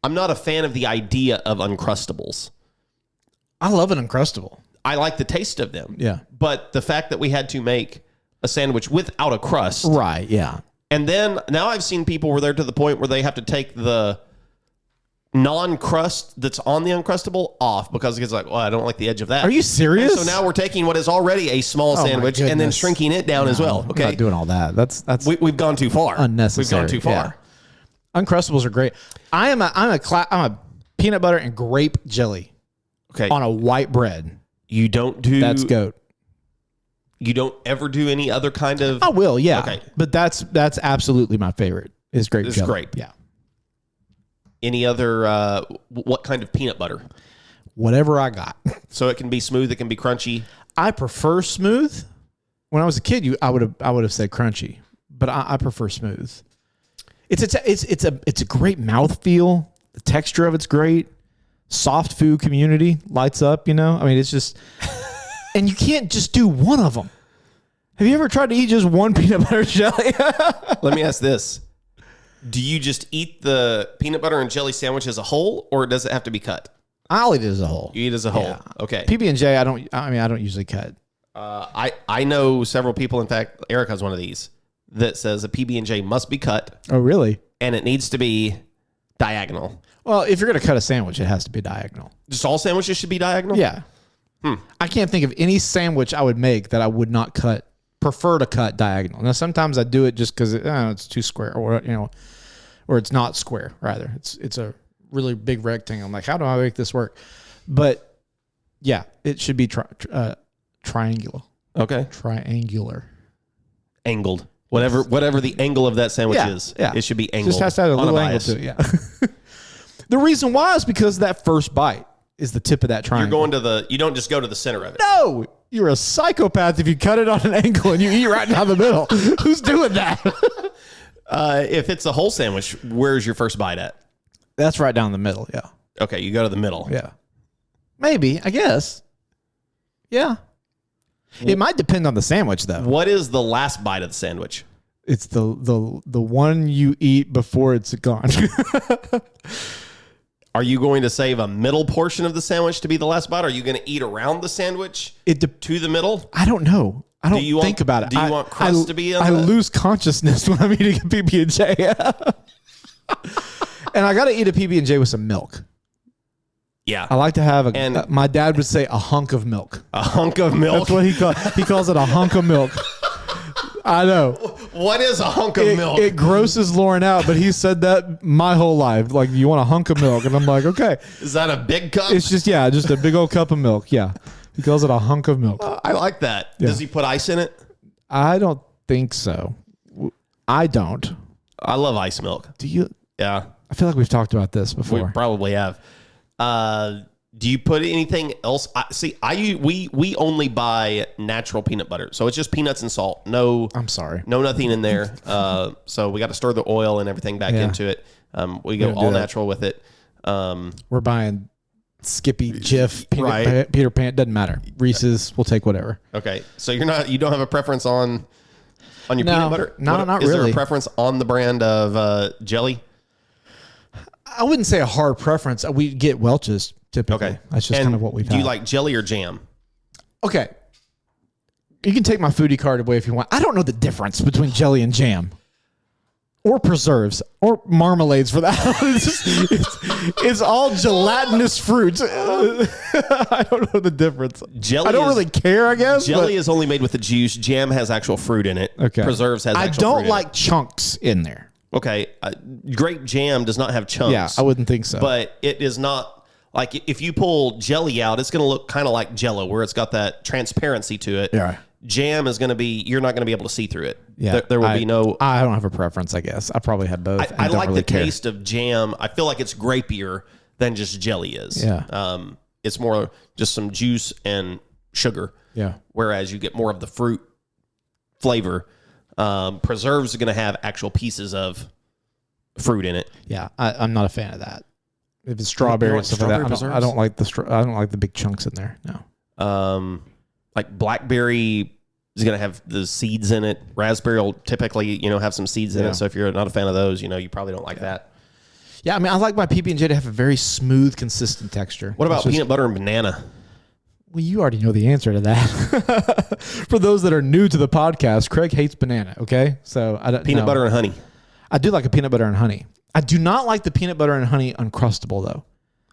C: the idea of Uncrustables.
B: I love an Uncrustable.
C: I like the taste of them.
B: Yeah.
C: But the fact that we had to make a sandwich without a crust.
B: Right, yeah.
C: And then now I've seen people where they're to the point where they have to take the non-crust that's on the Uncrustable off because it's like, well, I don't like the edge of that.
B: Are you serious?
C: And so now we're taking what is already a small sandwich and then shrinking it down as well. Okay,
B: I'm not doing all that. That's
C: we've gone too far.
B: Unnecessary.
C: We've gone too far.
B: Yeah. Uncrustables are great. I'm a peanut butter and grape jelly.
C: Okay,
B: on a white bread.
C: You don't do
B: that's goat.
C: You don't ever do any other kind of.
B: I will, yeah.
C: Okay,
B: but that's absolutely my favorite. Is grape jelly.
C: Grape,
B: yeah.
C: Any other? What kind of peanut butter?
B: Whatever I got.
C: So it can be smooth. It can be crunchy.
B: I prefer smooth. When I was a kid, I would have said crunchy, but I prefer smooth. It's a great mouthfeel. The texture of it's great. Soft food community lights up. I mean, it's just, and you can't just do one of them. Have you ever tried to eat just one peanut butter jelly?
C: Let me ask this. Do you just eat the peanut butter and jelly sandwich as a whole, or does it have to be cut?
B: I'll eat it as a whole.
C: You eat it as a whole.
B: Yeah.
C: Okay.
B: PB&J, I don't usually cut.
C: I know several people. In fact, Erica's one of these that says a PB&J must be cut.
B: Oh, really?
C: And it needs to be diagonal.
B: Well, if you're going to cut a sandwich, it has to be diagonal.
C: Just all sandwiches should be diagonal?
B: Yeah. I can't think of any sandwich I would make that I would not prefer to cut diagonal. Now, sometimes I do it just because it's too square, or it's not square, rather. It's a really big rectangle. I'm like, how do I make this work? But yeah, it should be triangular.
C: Okay.
B: Triangular.
C: Angled. Whatever the angle of that sandwich is, it should be angled.
B: Just has to have a little angle to it, yeah. The reason why is because that first bite. is the tip of that triangle.
C: You're going to you don't just go to the center of it.
B: No, you're a psychopath if you cut it on an angle and you eat right down the middle. Who's doing that?
C: If it's a whole sandwich, where's your first bite at?
B: That's right down the middle. Yeah.
C: Okay, you go to the middle.
B: Yeah. Maybe, I guess. Yeah. It might depend on the sandwich, though.
C: What is the last bite of the sandwich?
B: It's the one you eat before it's gone.
C: Are you going to save a middle portion of the sandwich to be the last bite? Or are you going to eat around the sandwich to the middle?
B: I don't know. I don't think about it.
C: Do you want crust to be in
B: I lose consciousness when I'm eating a PB&J. And I got to eat a PB&J with some milk.
C: Yeah.
B: I like to have my dad would say a hunk of milk.
C: A hunk of milk?
B: That's what he calls it, a hunk of milk. I know.
C: What is a hunk of milk?
B: It grosses Lauren out, but he said that my whole life. Like, you want a hunk of milk? And I'm like, okay.
C: Is that a big cup?
B: It's just a big old cup of milk. Yeah. He calls it a hunk of milk.
C: I like that. Yeah. Does he put ice in it?
B: I don't think so. I don't.
C: I love ice milk.
B: Do you?
C: Yeah.
B: I feel like we've talked about this before.
C: We probably have. Do you put anything else? We only buy natural peanut butter, so it's just peanuts and salt. No,
B: I'm sorry,
C: no nothing in there. So we got to stir the oil and everything back into it. We go all natural with it.
B: We're buying Skippy, Jif, Peter Pan. Doesn't matter. Reese's, we'll take whatever.
C: Okay, so you don't have a preference on your peanut butter?
B: No, not really.
C: Is there a preference on the brand of jelly?
B: I wouldn't say a hard preference. We get Welch's typically. Okay. That's just kind of what we've had.
C: Do you like jelly or jam?
B: Okay. You can take my foodie card away if you want. I don't know the difference between jelly and jam. Or preserves. Or marmalades for that. It's all gelatinous fruit. I don't know the difference. I don't really care, I guess.
C: Jelly is only made with the juice. Jam has actual fruit in it.
B: Okay.
C: Preserves has actual fruit in it. I
B: don't like chunks in there.
C: Okay, grape jam does not have chunks.
B: Yeah, I wouldn't think so.
C: But it is not, like, if you pull jelly out, it's going to look kind of like Jell-O, where it's got that transparency to it.
B: Yeah.
C: Jam is going to be, you're not going to be able to see through it.
B: Yeah.
C: There will be no...
B: I don't have a preference, I guess. I probably had both.
C: I like the taste of jam. I feel like it's grapier than just jelly is.
B: Yeah.
C: It's more just some juice and sugar.
B: Yeah.
C: Whereas you get more of the fruit flavor. Preserves are going to have actual pieces of fruit in it.
B: Yeah, I'm not a fan of that. If it's strawberry and stuff like that, I don't like the big chunks in there. No.
C: Like blackberry is going to have the seeds in it. Raspberry will typically, have some seeds in it. So if you're not a fan of those, you probably don't like that.
B: Yeah, I mean, I like my PB&J to have a very smooth, consistent texture.
C: What about peanut butter and banana?
B: Well, you already know the answer to that. For those that are new to the podcast, Craig hates banana, okay? So I don't
C: Peanut butter and honey.
B: I do like a peanut butter and honey. I do not like the peanut butter and honey Uncrustable, though.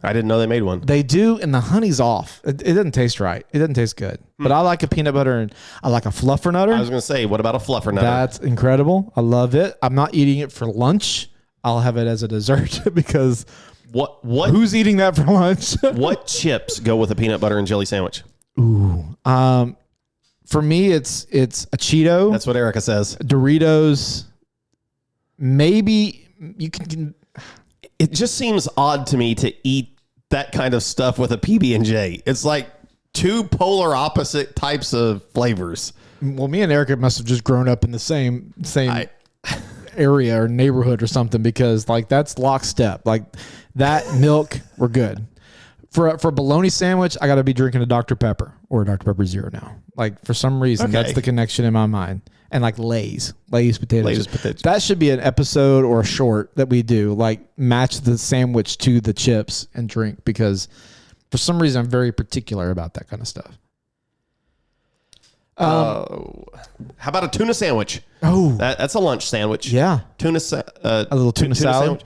C: I didn't know they made one.
B: They do, and the honey's off. It doesn't taste right. It doesn't taste good. But I like a peanut butter, and I like a fluffernutter.
C: I was going to say, what about a fluffernutter?
B: That's incredible. I love it. I'm not eating it for lunch. I'll have it as a dessert because...
C: What?
B: Who's eating that for lunch?
C: What chips go with a peanut butter and jelly sandwich?
B: Ooh. For me, it's a Cheeto.
C: That's what Erica says.
B: Doritos. Maybe you can.
C: It just seems odd to me to eat that kind of stuff with a PB&J. It's like two polar opposite types of flavors.
B: Well, me and Erica must have just grown up in the same area or neighborhood or something, because like that's lockstep. Like that milk, we're good. For a bologna sandwich, I got to be drinking a Dr. Pepper or a Dr. Pepper Zero now. Like for some reason, that's the connection in my mind. And like Lay's potatoes. That should be an episode or a short that we do. Like match the sandwich to the chips and drink, because for some reason I'm very particular about that kind of stuff.
C: How about a tuna sandwich?
B: Oh,
C: that's a lunch sandwich.
B: Yeah,
C: a
B: little tuna salad.
C: Sandwich.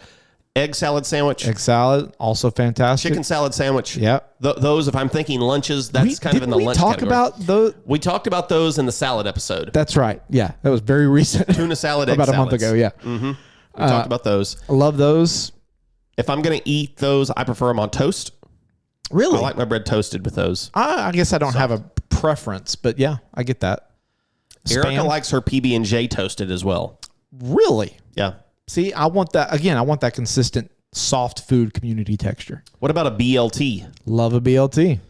C: Egg salad sandwich.
B: Egg salad, also fantastic.
C: Chicken salad sandwich.
B: Yeah.
C: Those, if I'm thinking lunches, that's kind of in the lunch category.
B: About those?
C: We talked about those in the salad episode.
B: That's right. Yeah, that was very recent.
C: Tuna salad, egg
B: about
C: salads.
B: A month ago. Yeah.
C: Mm-hmm. We talked about those.
B: I love those.
C: If I'm going to eat those, I prefer them on toast.
B: Really?
C: I like my bread toasted with those.
B: I guess I don't have a preference, but yeah, I get that.
C: Erica likes her PB&J toasted as well.
B: Really?
C: Yeah.
B: See, I want that. Again, I want that consistent soft food community texture.
C: What about a BLT?
B: Love a BLT.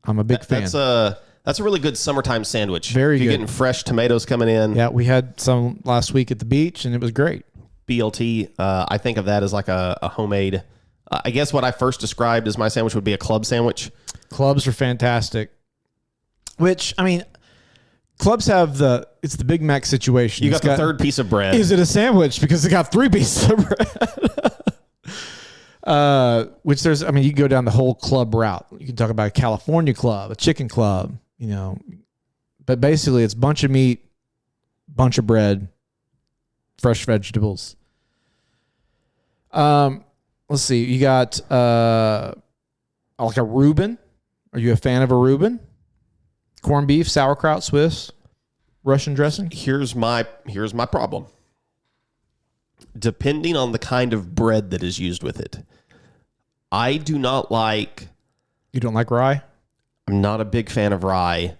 B: I'm a big fan.
C: That's a really good summertime sandwich.
B: Very
C: You're
B: good.
C: getting fresh tomatoes coming in.
B: Yeah, we had some last week at the beach, and it was great.
C: BLT, I think of that as like a homemade. I guess what I first described as my sandwich would be a club sandwich.
B: Clubs are fantastic. Which, I mean, clubs have it's the Big Mac situation.
C: You got the third piece of bread.
B: Is it a sandwich? Because it got 3 pieces of bread. Which you can go down the whole club route. You can talk about a California club, a chicken club, but basically it's bunch of meat, bunch of bread, fresh vegetables. Let's see. You got like a Reuben. Are you a fan of a Reuben? Corned beef, sauerkraut, Swiss, Russian dressing.
C: Here's my problem. Depending on the kind of bread that is used with it, I do not like.
B: You don't like rye?
C: I'm not a big fan of rye.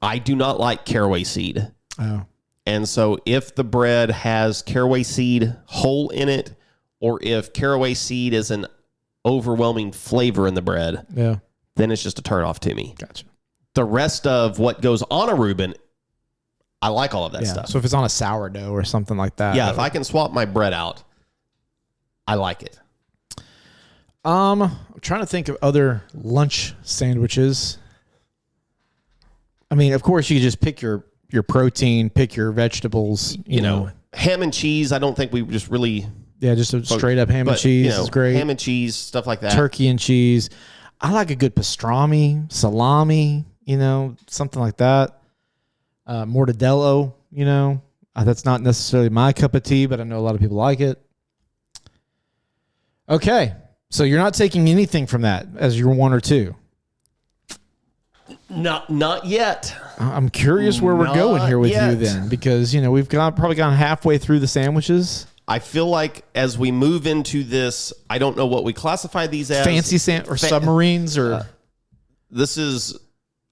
C: I do not like caraway seed.
B: Oh.
C: And so if the bread has caraway seed whole in it, or if caraway seed is an overwhelming flavor in the bread,
B: yeah,
C: then it's just a turnoff to me.
B: Gotcha.
C: The rest of what goes on a Reuben, I like all of that stuff.
B: So if it's on a sourdough or something like that.
C: Yeah, if I can swap my bread out, I like it.
B: I'm trying to think of other lunch sandwiches. I mean, of course, you just pick your protein, pick your vegetables. You know,
C: ham and cheese. I don't think we just really.
B: Yeah, just a straight up ham and cheese is great.
C: Ham and cheese, stuff like that.
B: Turkey and cheese. I like a good pastrami, salami. Something like that. Mortadello. That's not necessarily my cup of tea, but I know a lot of people like it. Okay. So you're not taking anything from that as your 1 or 2?
C: Not yet.
B: I'm curious where we're going here with you then, because we've probably gone halfway through the sandwiches.
C: I feel like as we move into this, I don't know what we classify these as.
B: Fancy submarines or
C: this is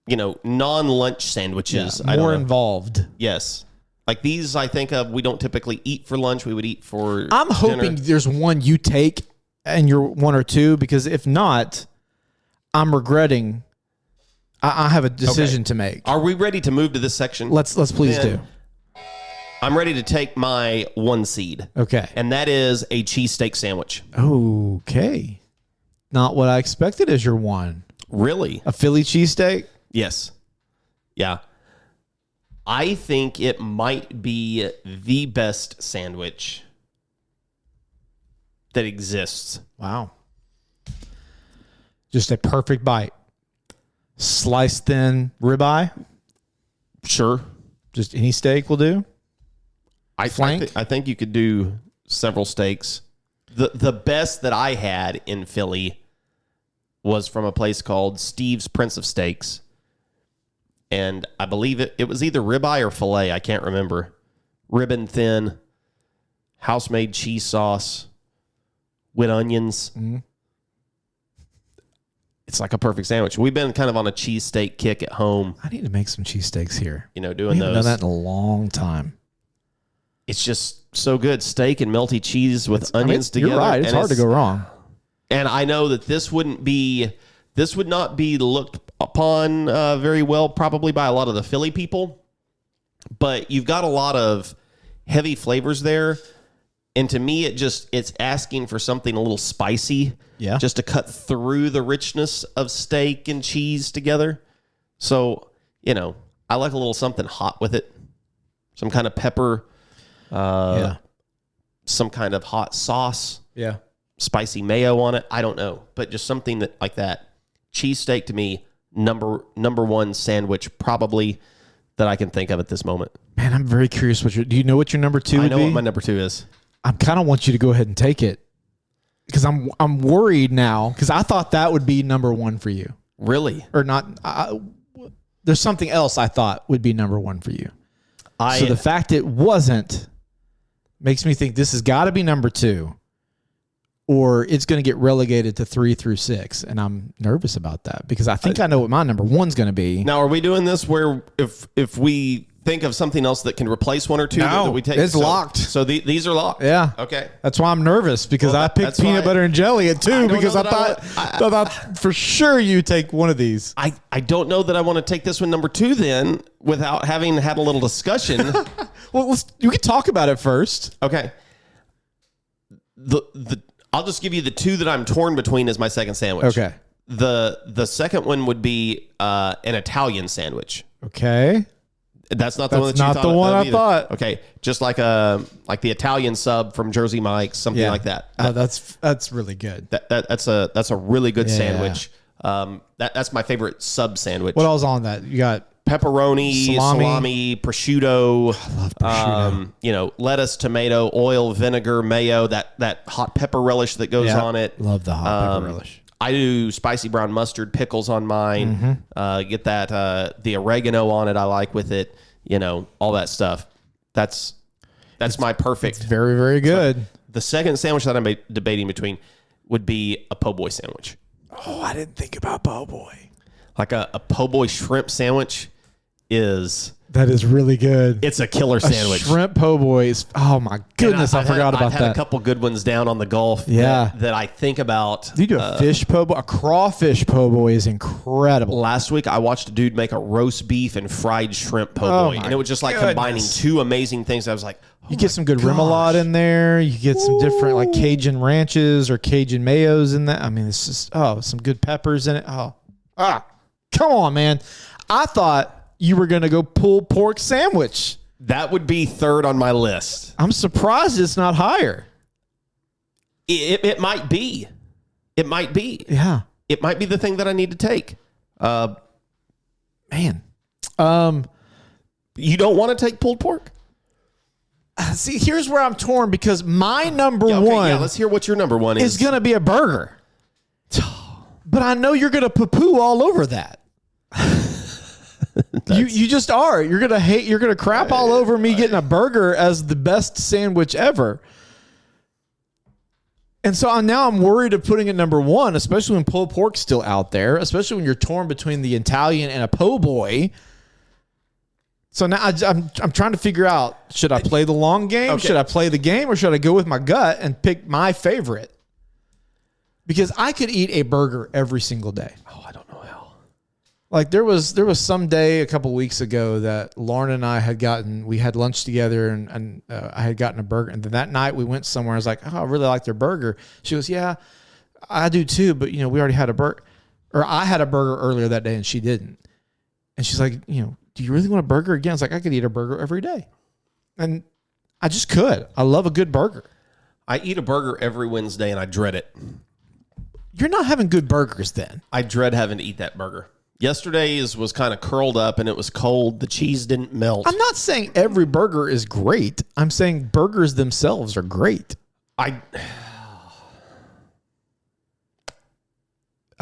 C: non-lunch sandwiches.
B: Yeah, more involved.
C: Yes. Like these I think of we don't typically eat for lunch, we would eat for
B: I'm hoping there's one you take and you're 1 or 2, because if not, I'm regretting. I have a decision to make.
C: Are we ready to move to this section?
B: Let's please do.
C: I'm ready to take my 1 seed.
B: Okay.
C: And that is a cheesesteak sandwich.
B: Okay. Not what I expected as your 1.
C: Really?
B: A Philly cheesesteak?
C: Yes. Yeah. I think it might be the best sandwich that exists.
B: Wow. Just a perfect bite. Sliced thin ribeye?
C: Sure.
B: Just any steak will do?
C: I think you could do several steaks. The best that I had in Philly was from a place called Steve's Prince of Steaks. And I believe it was either ribeye or filet. I can't remember. Ribbon thin, house-made cheese sauce with onions. Mm-hmm. It's like a perfect sandwich. We've been kind of on a cheesesteak kick at home.
B: I need to make some cheesesteaks here.
C: Doing
B: we haven't
C: those.
B: done that in a long time.
C: It's just so good. Steak and melty cheese with onions together.
B: You're right. It's hard to go wrong.
C: And I know that this would not be looked upon very well probably by a lot of the Philly people. But you've got a lot of heavy flavors there. And to me, it's asking for something a little spicy.
B: Yeah.
C: Just to cut through the richness of steak and cheese together. So, I like a little something hot with it. Some kind of pepper. Some kind of hot sauce.
B: Yeah.
C: Spicy mayo on it. I don't know. But just something like that. Cheesesteak to me, number 1 sandwich probably that I can think of at this moment.
B: Man, I'm very curious do you know what your number 2 would be?
C: I know what my number 2 is.
B: I kind of want you to go ahead and take it. Because I'm worried now, because I thought that would be number 1 for you.
C: Really?
B: Or not. There's something else I thought would be number 1 for you. So the fact it wasn't makes me think this has got to be number 2, or it's going to get relegated to 3 through 6. And I'm nervous about that because I think I know what my number 1's going to be.
C: Now, are we doing this where if we think of something else that can replace one or two that we take?
B: It's locked.
C: So these are locked.
B: Yeah.
C: Okay.
B: That's why I'm nervous because I picked peanut butter and jelly at 2 because I thought for sure you take one of these.
C: I don't know that I want to take this one number 2 then without having had a little discussion.
B: Well, you can talk about it first.
C: Okay. I'll just give you the 2 that I'm torn between as my second sandwich.
B: Okay.
C: The second one would be an Italian sandwich.
B: Okay.
C: That's not the one that you thought.
B: That's not the one I thought.
C: Okay, just like the Italian sub from Jersey Mike's, something like that.
B: Oh, that's really good.
C: That's a really good sandwich. That's my favorite sub sandwich.
B: What else on that? You got
C: pepperoni, salami, prosciutto.
B: I love prosciutto.
C: Lettuce, tomato, oil, vinegar, mayo. That hot pepper relish that goes on it.
B: Love the hot pepper relish.
C: I do spicy brown mustard pickles on mine. Get that the oregano on it. I like with it. All that stuff. That's my perfect.
B: It's very, very good.
C: The second sandwich that I'm debating between would be a po' boy sandwich.
B: Oh, I didn't think about po' boy.
C: Like a po' boy shrimp sandwich
B: that is really good.
C: It's a killer sandwich.
B: Shrimp po' boys. Oh my goodness, I forgot about that.
C: I've had a couple good ones down on the Gulf.
B: Yeah.
C: That I think about.
B: You do a fish po' boy. A crawfish po' boy is incredible.
C: Last week I watched a dude make a roast beef and fried shrimp po' boy, and it was just like combining 2 amazing things. I was like,
B: you get some good remoulade in there. You get some different like Cajun ranches or Cajun mayos in that. I mean, it's just some good peppers in it. Come on, man. I thought you were going to go pulled pork sandwich.
C: That would be third on my list.
B: I'm surprised it's not higher.
C: It might be. It might be.
B: Yeah.
C: It might be the thing that I need to take.
B: Man.
C: You don't want to take pulled pork?
B: See, here's where I'm torn because my number one.
C: Yeah, let's hear what your number one is.
B: Is going to be a burger. But I know you're going to poo-poo all over that. You just are. You're gonna hate. You're gonna crap all over me getting a burger as the best sandwich ever. And so now I'm worried of putting it number 1, especially when pulled pork's still out there, especially when you're torn between the Italian and a po' boy. So now I'm trying to figure out: should I play the long game? Okay. Should I play the game, or should I go with my gut and pick my favorite? Because I could eat a burger every single day.
C: Oh, I don't know how.
B: Like there was some day a couple weeks ago that Lauren and I we had lunch together and I had gotten a burger. And then that night we went somewhere. I was like, oh, I really like their burger. She goes, yeah, I do too. But we already had a burger, or I had a burger earlier that day and she didn't. And she's like, do you really want a burger again? It's like, I could eat a burger every day. And I just could. I love a good burger.
C: I eat a burger every Wednesday and I dread it.
B: You're not having good burgers then.
C: I dread having to eat that burger. Yesterday's was kind of curled up and it was cold. The cheese didn't melt.
B: I'm not saying every burger is great. I'm saying burgers themselves are great.
C: I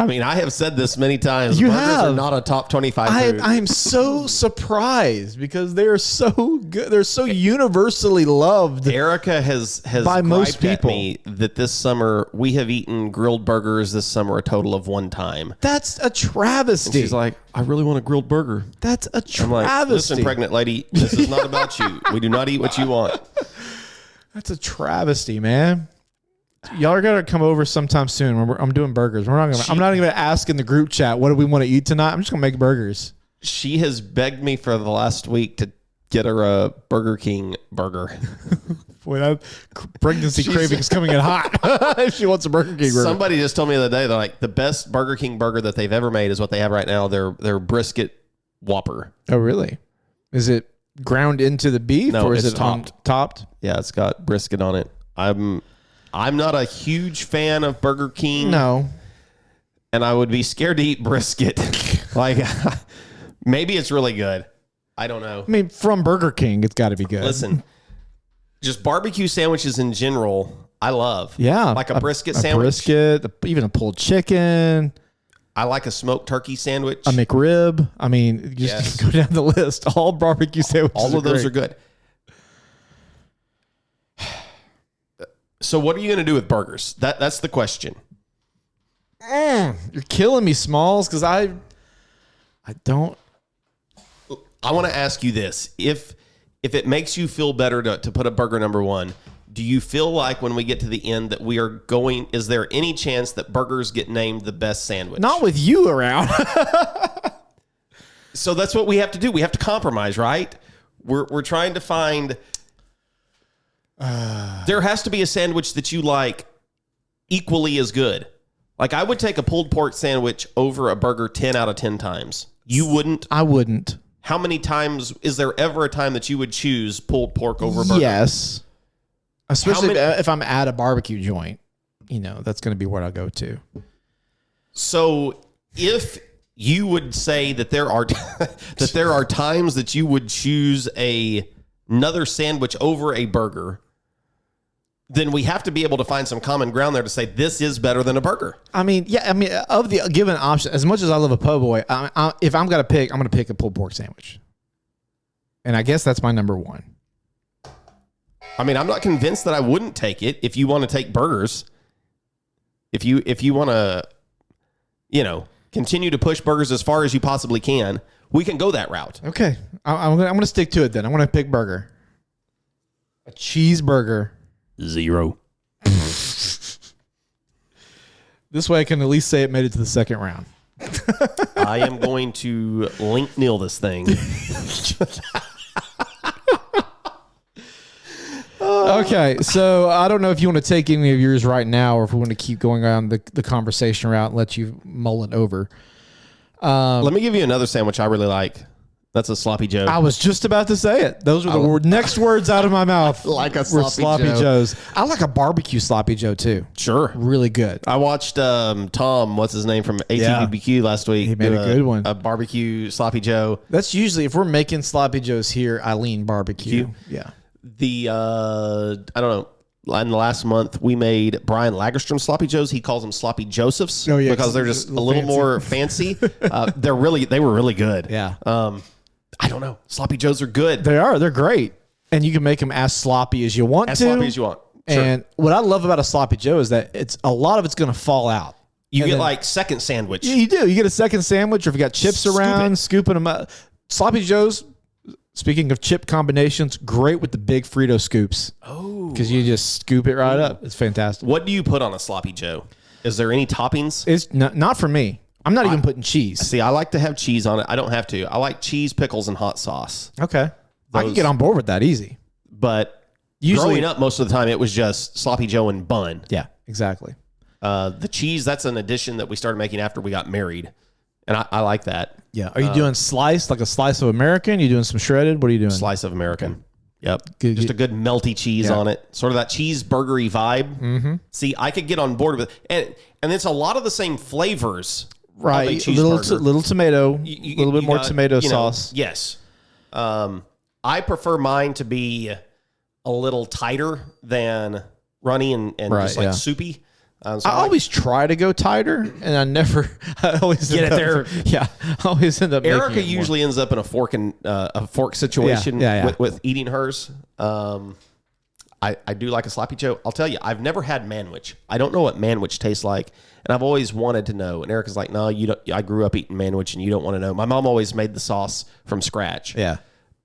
C: mean, I have said this many times.
B: Burgers
C: are not a top 25 food.
B: I am so surprised because they're so good. They're so universally loved.
C: Erica has
B: by most people.
C: At me that this summer we have eaten grilled burgers this summer a total of 1 time.
B: That's a travesty.
C: And she's like, I really want a grilled burger.
B: That's a travesty. I'm like,
C: listen, pregnant lady, this is not about you. We do not eat what you want.
B: That's a travesty, man. Y'all are gonna come over sometime soon. I'm doing burgers. I'm not even gonna ask in the group chat what do we want to eat tonight. I'm just gonna make burgers.
C: She has begged me for the last week to get her a Burger King burger.
B: Boy, that pregnancy cravings coming in hot. If she wants a Burger King burger.
C: Somebody just told me the other day that the best Burger King burger that they've ever made is what they have right now. Their brisket Whopper.
B: Oh, really? Is it ground into the beef, or is it topped?
C: Yeah, it's got brisket on it. I'm not a huge fan of Burger King.
B: No.
C: And I would be scared to eat brisket. Maybe it's really good. I don't know.
B: I mean, from Burger King, it's got to be good.
C: Listen, just barbecue sandwiches in general, I love.
B: Yeah.
C: Like a brisket sandwich.
B: Brisket, even a pulled chicken.
C: I like a smoked turkey sandwich.
B: A McRib. I mean, just go down the list. All barbecue sandwiches.
C: All of those are good. So what are you going to do with burgers? That's the question.
B: You're killing me, Smalls, because I don't.
C: I want to ask you this. If it makes you feel better to put a burger number one, do you feel like when we get to the end that we are going, is there any chance that burgers get named the best sandwich?
B: Not with you around.
C: So that's what we have to do. We have to compromise, right? We're trying to find, there has to be a sandwich that you like equally as good. Like I would take a pulled pork sandwich over a burger 10 out of 10 times. You wouldn't?
B: I wouldn't.
C: How many times, is there ever a time that you would choose pulled pork over a burger?
B: Yes. Especially if I'm at a barbecue joint, that's going to be where I'll go to.
C: So if you would say that there are times that you would choose another sandwich over a burger, then we have to be able to find some common ground there to say this is better than a burger.
B: I mean, of the given option, as much as I love a po' boy, if I'm going to pick, I'm going to pick a pulled pork sandwich. And I guess that's my number one.
C: I mean, I'm not convinced that I wouldn't take it if you want to take burgers. If you want to, continue to push burgers as far as you possibly can, we can go that route. Okay.
B: I'm going to stick to it then. I'm going to pick burger. A cheeseburger.
C: 0.
B: This way I can at least say it made it to the second round.
C: I am going to link Neil this thing.
B: Okay, so I don't know if you want to take any of yours right now or if we want to keep going on the conversation route and let you mull it over.
C: Let me give you another sandwich I really like. That's a sloppy Joe.
B: I was just about to say it. Those are the next words out of my mouth.
C: Like a sloppy Joe.
B: Joes. I like a barbecue sloppy Joe too.
C: Sure.
B: Really good.
C: I watched Tom, what's his name, from ATBBQ last week.
B: He made a good one.
C: A barbecue sloppy Joe.
B: That's usually, if we're making sloppy Joes here, I lean barbecue. Yeah.
C: I don't know. In the last month, we made Brian Lagerstrom sloppy Joes. He calls them sloppy Josephs because they're just a little more fancy. They were really good.
B: Yeah.
C: I don't know. Sloppy Joes are good.
B: They are. They're great. And you can make them as sloppy as you want
C: As sloppy as you want. Sure.
B: And what I love about a sloppy Joe is that a lot of it's going to fall out.
C: You get like second sandwich.
B: You do. You get a second sandwich, or if you got chips around, scooping them up. Sloppy Joes, speaking of chip combinations, great with the big Frito scoops. Oh. Because you just scoop it right up. It's fantastic.
C: What do you put on a sloppy Joe? Is there any toppings?
B: It's not for me. I'm not even putting cheese.
C: See, I like to have cheese on it. I don't have to. I like cheese, pickles, and hot sauce.
B: Okay. I can get on board with that easy.
C: But usually, growing up, most of the time, it was just sloppy Joe and bun.
B: Yeah, exactly.
C: The cheese, that's an addition that we started making after we got married. And I like that.
B: Yeah. Are you doing sliced, like a slice of American? You doing some shredded? What are you doing?
C: Slice of American. Yep. Just a good melty cheese on it. Sort of that cheeseburgery vibe. Mm-hmm. See, I could get on board with it. And it's a lot of the same flavors.
B: Right. Little tomato, a little bit more tomato sauce.
C: Yes. I prefer mine to be a little tighter than runny and just like soupy.
B: So I always try to go tighter, and I always
C: get it there.
B: Yeah, I always end up.
C: Erica usually ends up in a fork situation with eating hers. I do like a sloppy Joe. I'll tell you, I've never had manwich. I don't know what manwich tastes like, and I've always wanted to know. And Erica's like, "No, you don't. I grew up eating manwich, and you don't want to know." My mom always made the sauce from scratch.
B: Yeah,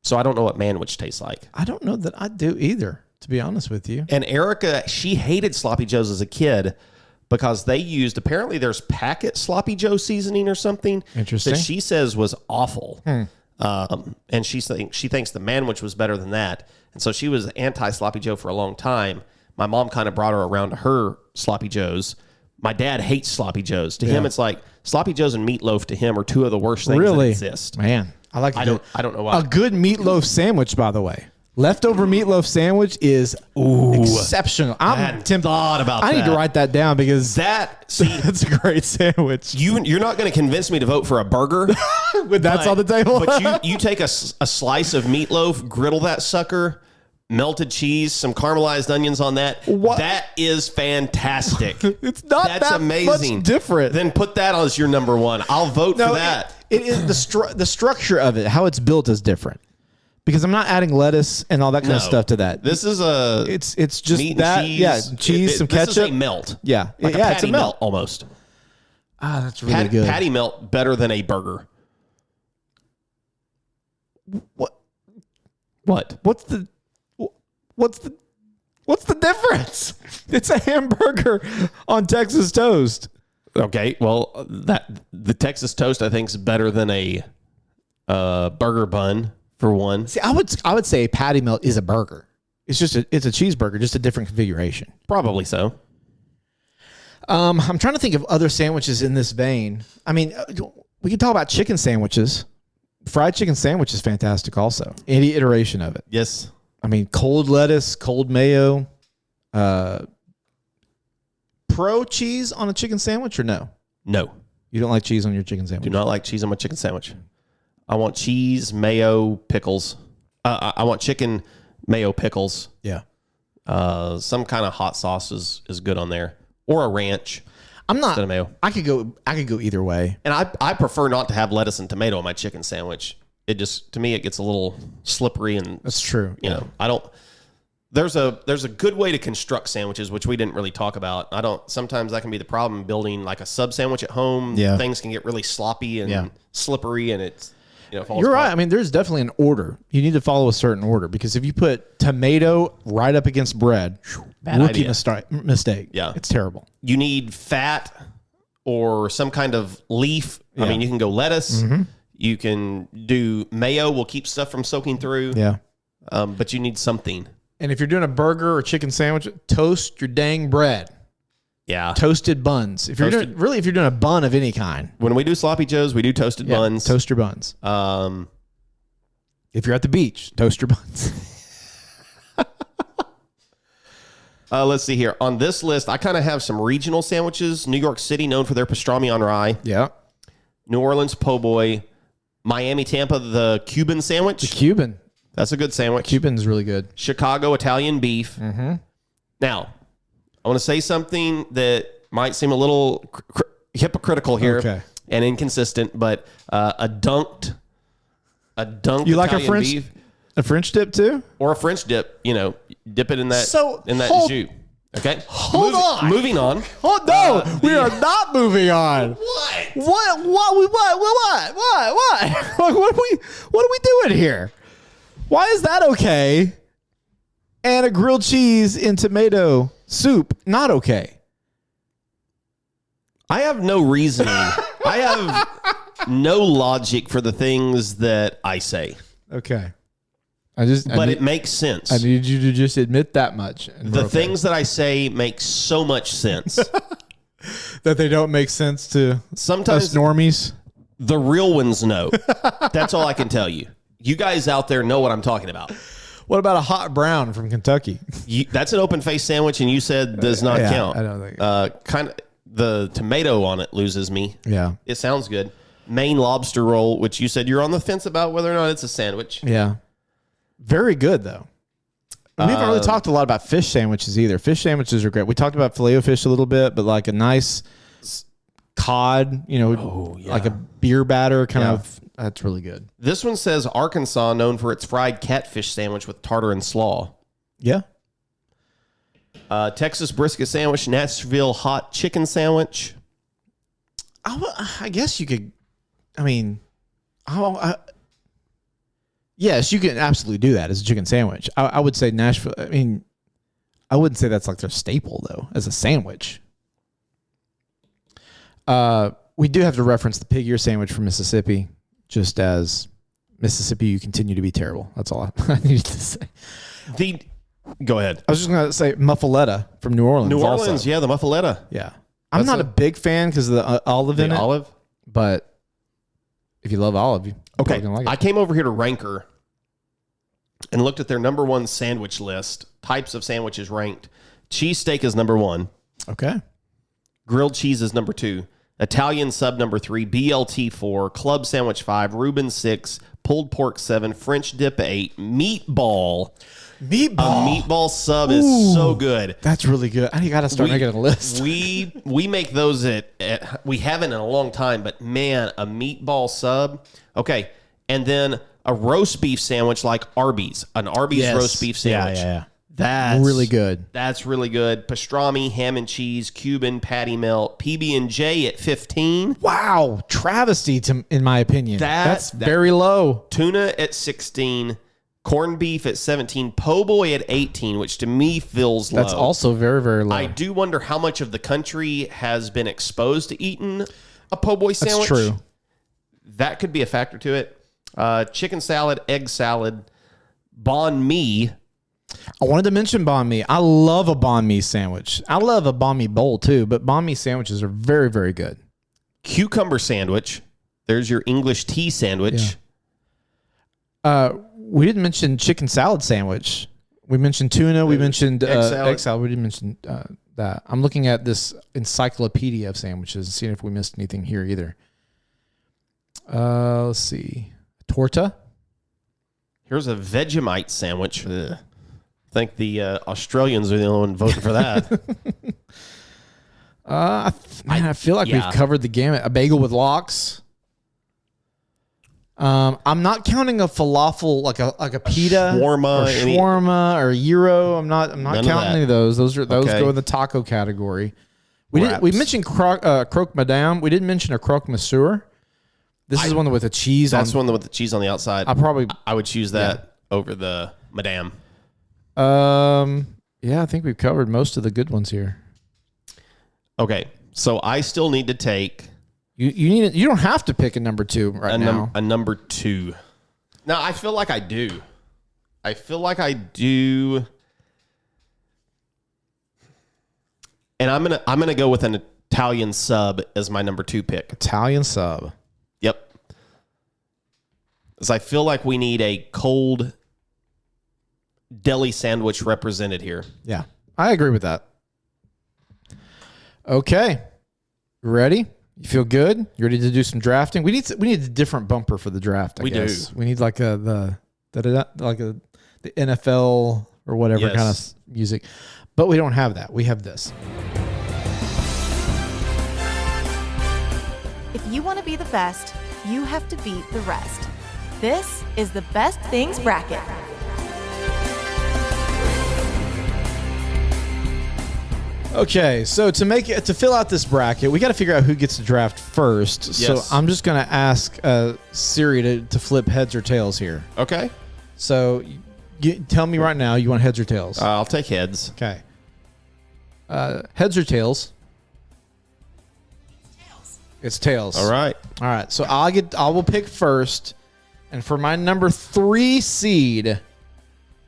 C: so I don't know what manwich tastes like.
B: I don't know that I do either, to be honest with you.
C: And Erica, she hated sloppy Joes as a kid because they used, apparently there's packet sloppy Joe seasoning or something.
B: Interesting.
C: That she says was awful. And she thinks the manwich was better than that. And so she was anti-sloppy Joe for a long time. My mom kind of brought her around to her sloppy Joes. My dad hates sloppy Joes. To him, it's like sloppy Joes and meatloaf to him are two of the worst things that exist.
B: Man, I like.
C: I don't know why.
B: A good meatloaf sandwich, by the way. Leftover meatloaf sandwich is exceptional.
C: I'm thought about that.
B: I need to write that down because that's a great sandwich.
C: You're not going to convince me to vote for a burger
B: when that's on the table.
C: But you take a slice of meatloaf, griddle that sucker, melted cheese, some caramelized onions on that. What? That is fantastic.
B: It's not
C: that's
B: that
C: amazing.
B: Much different.
C: Then put that as your number one. I'll vote for that.
B: It is the structure of it, how it's built is different. Because I'm not adding lettuce and all that kind of stuff to that.
C: This is
B: it's just
C: meat
B: that
C: and cheese.
B: Yeah, cheese, some ketchup.
C: This is a melt.
B: Yeah,
C: like a patty melt almost.
B: That's really good.
C: Patty melt better than a burger.
B: What?
C: What?
B: What's the difference? It's a hamburger on Texas toast.
C: Okay, well, the Texas toast I think is better than a burger bun for one.
B: See, I would say a patty melt is a burger. It's just it's a cheeseburger, just a different configuration.
C: Probably so.
B: I'm trying to think of other sandwiches in this vein. I mean, we can talk about chicken sandwiches. Fried chicken sandwich is fantastic also. Any iteration of it.
C: Yes.
B: I mean, cold lettuce, cold mayo, pro cheese on a chicken sandwich or no?
C: No.
B: You don't like cheese on your chicken sandwich?
C: Do not like cheese on my chicken sandwich. I want cheese, mayo, pickles. I want chicken, mayo, pickles.
B: Yeah.
C: Some kind of hot sauce is good on there. Or a ranch.
B: I'm not.
C: Instead of mayo.
B: I could go either way.
C: And I prefer not to have lettuce and tomato on my chicken sandwich. It just, to me, it gets a little slippery and
B: That's true.
C: you know, I don't. There's a good way to construct sandwiches, which we didn't really talk about. Sometimes that can be the problem building like a sub sandwich at home.
B: Yeah.
C: Things can get really sloppy and slippery, and it's falls
B: You're
C: apart.
B: right. I mean, there's definitely an order. You need to follow a certain order because if you put tomato right up against bread,
C: Bad
B: rookie
C: idea.
B: mistake.
C: Yeah.
B: It's terrible.
C: You need fat or some kind of leaf. I mean, you can go lettuce.
B: Mm-hmm.
C: You can do mayo. Will keep stuff from soaking through.
B: Yeah.
C: But you need something.
B: And if you're doing a burger or chicken sandwich, toast your dang bread.
C: Yeah.
B: Toasted buns. If you're doing a bun of any kind,
C: When we do sloppy joes, we do toasted buns.
B: Toast your buns. If you're at the beach, toast your buns.
C: Let's see here. On this list, I kind of have some regional sandwiches. New York City, known for their pastrami on rye.
B: Yeah.
C: New Orleans, po' boy. Miami, Tampa, the Cuban sandwich.
B: The Cuban.
C: That's a good sandwich.
B: Cuban's really good.
C: Chicago, Italian beef. Mm-hmm. Now, I want to say something that might seem a little hypocritical here and inconsistent, but a dunked
B: You like
C: Italian beef.
B: A French dip too?
C: Or a French dip, dip it in that jus. Okay?
B: Hold on.
C: Moving on.
B: Oh no, we are not moving on.
C: What?
B: What? What are we doing here? Why is that okay? And a grilled cheese in tomato soup, not okay.
C: I have no reasoning. I have no logic for the things that I say.
B: Okay.
C: It makes sense.
B: I need you to just admit that much.
C: The things that I say make so much sense.
B: That they don't make sense to
C: Sometimes
B: us normies.
C: The real ones know. That's all I can tell you. You guys out there know what I'm talking about.
B: What about a hot brown from Kentucky?
C: That's an open face sandwich, and you said does not count.
B: I don't think.
C: Kind of the tomato on it loses me.
B: Yeah.
C: It sounds good. Maine lobster roll, which you said you're on the fence about whether or not it's a sandwich.
B: Yeah. Very good, though. We haven't really talked a lot about fish sandwiches either. Fish sandwiches are great. We talked about Filet-O-Fish a little bit, but like a nice cod, like a beer batter kind of, that's really good.
C: This one says Arkansas, known for its fried catfish sandwich with tartar and slaw.
B: Yeah.
C: Texas brisket sandwich, Nashville hot chicken sandwich.
B: I guess you could, yes, you can absolutely do that as a chicken sandwich. I would say Nashville, I wouldn't say that's like their staple, though, as a sandwich. We do have to reference the pig ear sandwich from Mississippi, just as Mississippi, you continue to be terrible. That's all I needed to say.
C: Go ahead.
B: I was just going to say muffaletta from New Orleans.
C: New Orleans,
B: also.
C: yeah, the muffaletta.
B: Yeah. I'm not a big fan because of the olive in it.
C: Olive?
B: But if you love olive, you're
C: okay.
B: gonna like it.
C: I came over here to Ranker and looked at their number one sandwich list, types of sandwiches ranked. Cheesesteak is number one.
B: Okay.
C: Grilled cheese is number two. Italian sub number 3, BLT 4, club sandwich 5, Reuben 6, pulled pork 7, French dip 8, meatball. A meatball sub is so good.
B: That's really good. I got to start making a list.
C: we make those at we haven't in a long time, but man, a meatball sub. Okay, and then a roast beef sandwich like Arby's, an Arby's roast beef sandwich.
B: Yeah.
C: That's
B: really good.
C: That's really good. Pastrami, ham and cheese, Cuban, patty melt, PB&J at 15.
B: Wow, travesty in my opinion. That's very low.
C: Tuna at 16, corned beef at 17, po' boy at 18, which to me feels low.
B: That's also very, very low.
C: I do wonder how much of the country has been exposed to eating a po' boy sandwich.
B: That's true.
C: That could be a factor to it. Chicken salad, egg salad, banh mi.
B: I wanted to mention banh mi. I love a banh mi sandwich. I love a banh mi bowl too, but banh mi sandwiches are very, very good.
C: Cucumber sandwich. There's your English tea sandwich.
B: Yeah. We didn't mention chicken salad sandwich. We mentioned tuna. We mentioned egg salad. We didn't mention that. I'm looking at this encyclopedia of sandwiches and seeing if we missed anything here either. Let's see. Torta.
C: Here's a Vegemite sandwich. Ugh. I think the Australians are the only one voting for that.
B: I feel like we've covered the gamut. A bagel with lox. I'm not counting a falafel like a pita, shawarma or gyro. I'm not counting any of those. Those go in the taco category. We mentioned croque madame. We didn't mention a croque monsieur. This is one with the cheese.
C: That's one with the cheese on the outside. I would choose that over the madame.
B: Yeah, I think we've covered most of the good ones here.
C: Okay, so I still need to take.
B: You don't have to pick a number two now.
C: A number two. No, I feel like I do. And I'm gonna go with an Italian sub as my number two pick.
B: Italian sub.
C: Yep. Because I feel like we need a cold deli sandwich represented here.
B: Yeah, I agree with that. Okay, ready? You feel good? You ready to do some drafting? We need a different bumper for the draft. I guess. We need like the NFL or whatever kind of music, but we don't have that. We have this.
A: If you want to be the best, you have to beat the rest. This is the Best Things Bracket.
B: Okay, so to fill out this bracket, we got to figure out who gets to draft first.
C: Yes.
B: So I'm just going to ask Siri to flip heads or tails here.
C: Okay.
B: So tell me right now, you want heads or tails?
C: I'll take heads.
B: Okay. Heads or tails? It's tails.
C: All right.
B: All right. So I will pick first, and for my number 3 seed,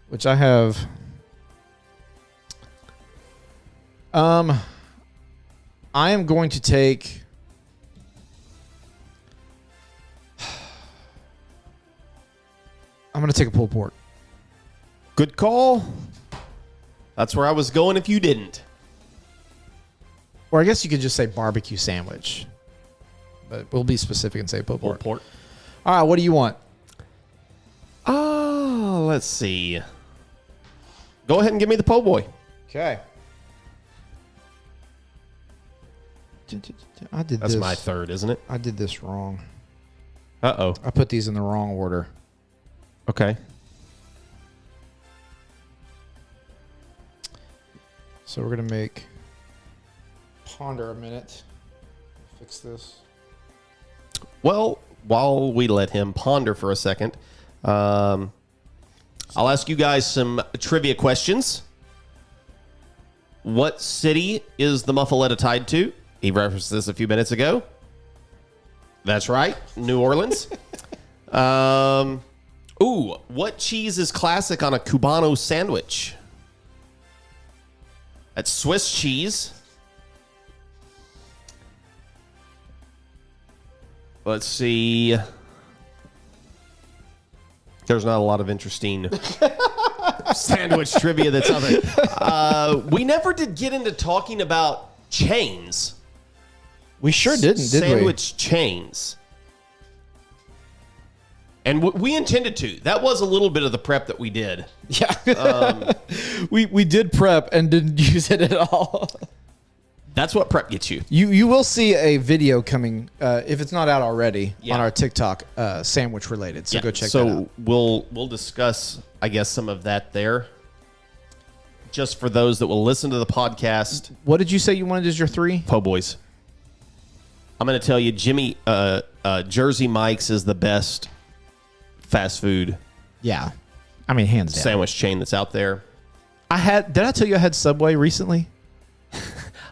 B: which I have. I am going to take. I'm going to take a pulled pork.
C: Good call. That's where I was going if you didn't.
B: Or I guess you could just say barbecue sandwich. But we'll be specific and say pulled pork.
C: Pulled pork.
B: All right, what do you want?
C: Oh, let's see. Go ahead and give me the po' boy.
B: Okay.
C: That's my third, isn't it?
B: I did this wrong.
C: Uh-oh.
B: I put these in the wrong order.
C: Okay.
B: So we're going to make ponder a minute. Fix this.
C: Well, while we let him ponder for a second, I'll ask you guys some trivia questions. What city is the muffaletta tied to? He referenced this a few minutes ago. That's right, New Orleans. What cheese is classic on a Cubano sandwich? That's Swiss cheese. Let's see. There's not a lot of interesting sandwich trivia that's out there. We never did get into talking about chains.
B: We sure didn't, did we?
C: Sandwich chains. And we intended to. That was a little bit of the prep that we did.
B: Yeah. We did prep and didn't use it at all.
C: That's what prep gets you.
B: You will see a video coming, if it's not out already, on our TikTok, sandwich related. So go check that out.
C: So we'll discuss, I guess, some of that there. just for those that will listen to the podcast.
B: What did you say you wanted as your 3?
C: Po' boys. I'm going to tell you, Jersey Mike's is the best fast food
B: Yeah. I mean, hands down.
C: sandwich chain that's out there.
B: Did I tell you I had Subway recently?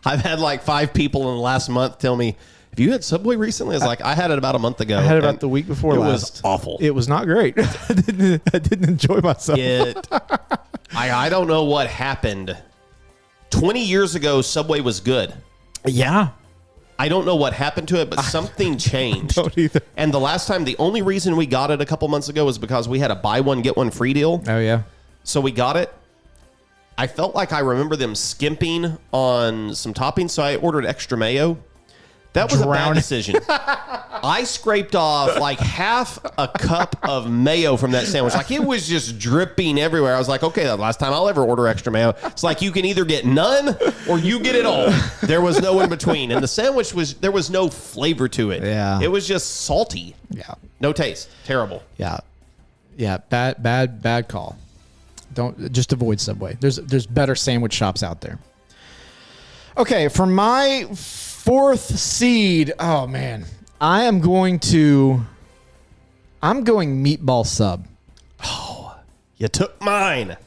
C: I've had like 5 people in the last month tell me, have you had Subway recently? I was like, I had it about a month ago.
B: I had it about the week before last.
C: It was awful.
B: It was not great. I didn't enjoy myself.
C: I don't know what happened. 20 years ago, Subway was good.
B: Yeah.
C: I don't know what happened to it, but something changed.
B: Don't either.
C: And the last time, the only reason we got it a couple months ago was because we had a buy one, get one free deal.
B: Oh, yeah.
C: So we got it. I felt like I remember them skimping on some toppings, so I ordered extra mayo. That was a bad decision. I scraped off like half a cup of mayo from that sandwich. Like, it was just dripping everywhere. I was like, okay, the last time I'll ever order extra mayo. It's like you can either get none or you get it all. There was no in between. And the sandwich there was no flavor to it.
B: Yeah.
C: It was just salty.
B: Yeah.
C: No taste. Terrible.
B: Yeah. Yeah. Bad call. Don't just avoid Subway. There's better sandwich shops out there. Okay, for my 4th seed, oh man, I'm going meatball sub.
C: Oh, you took mine.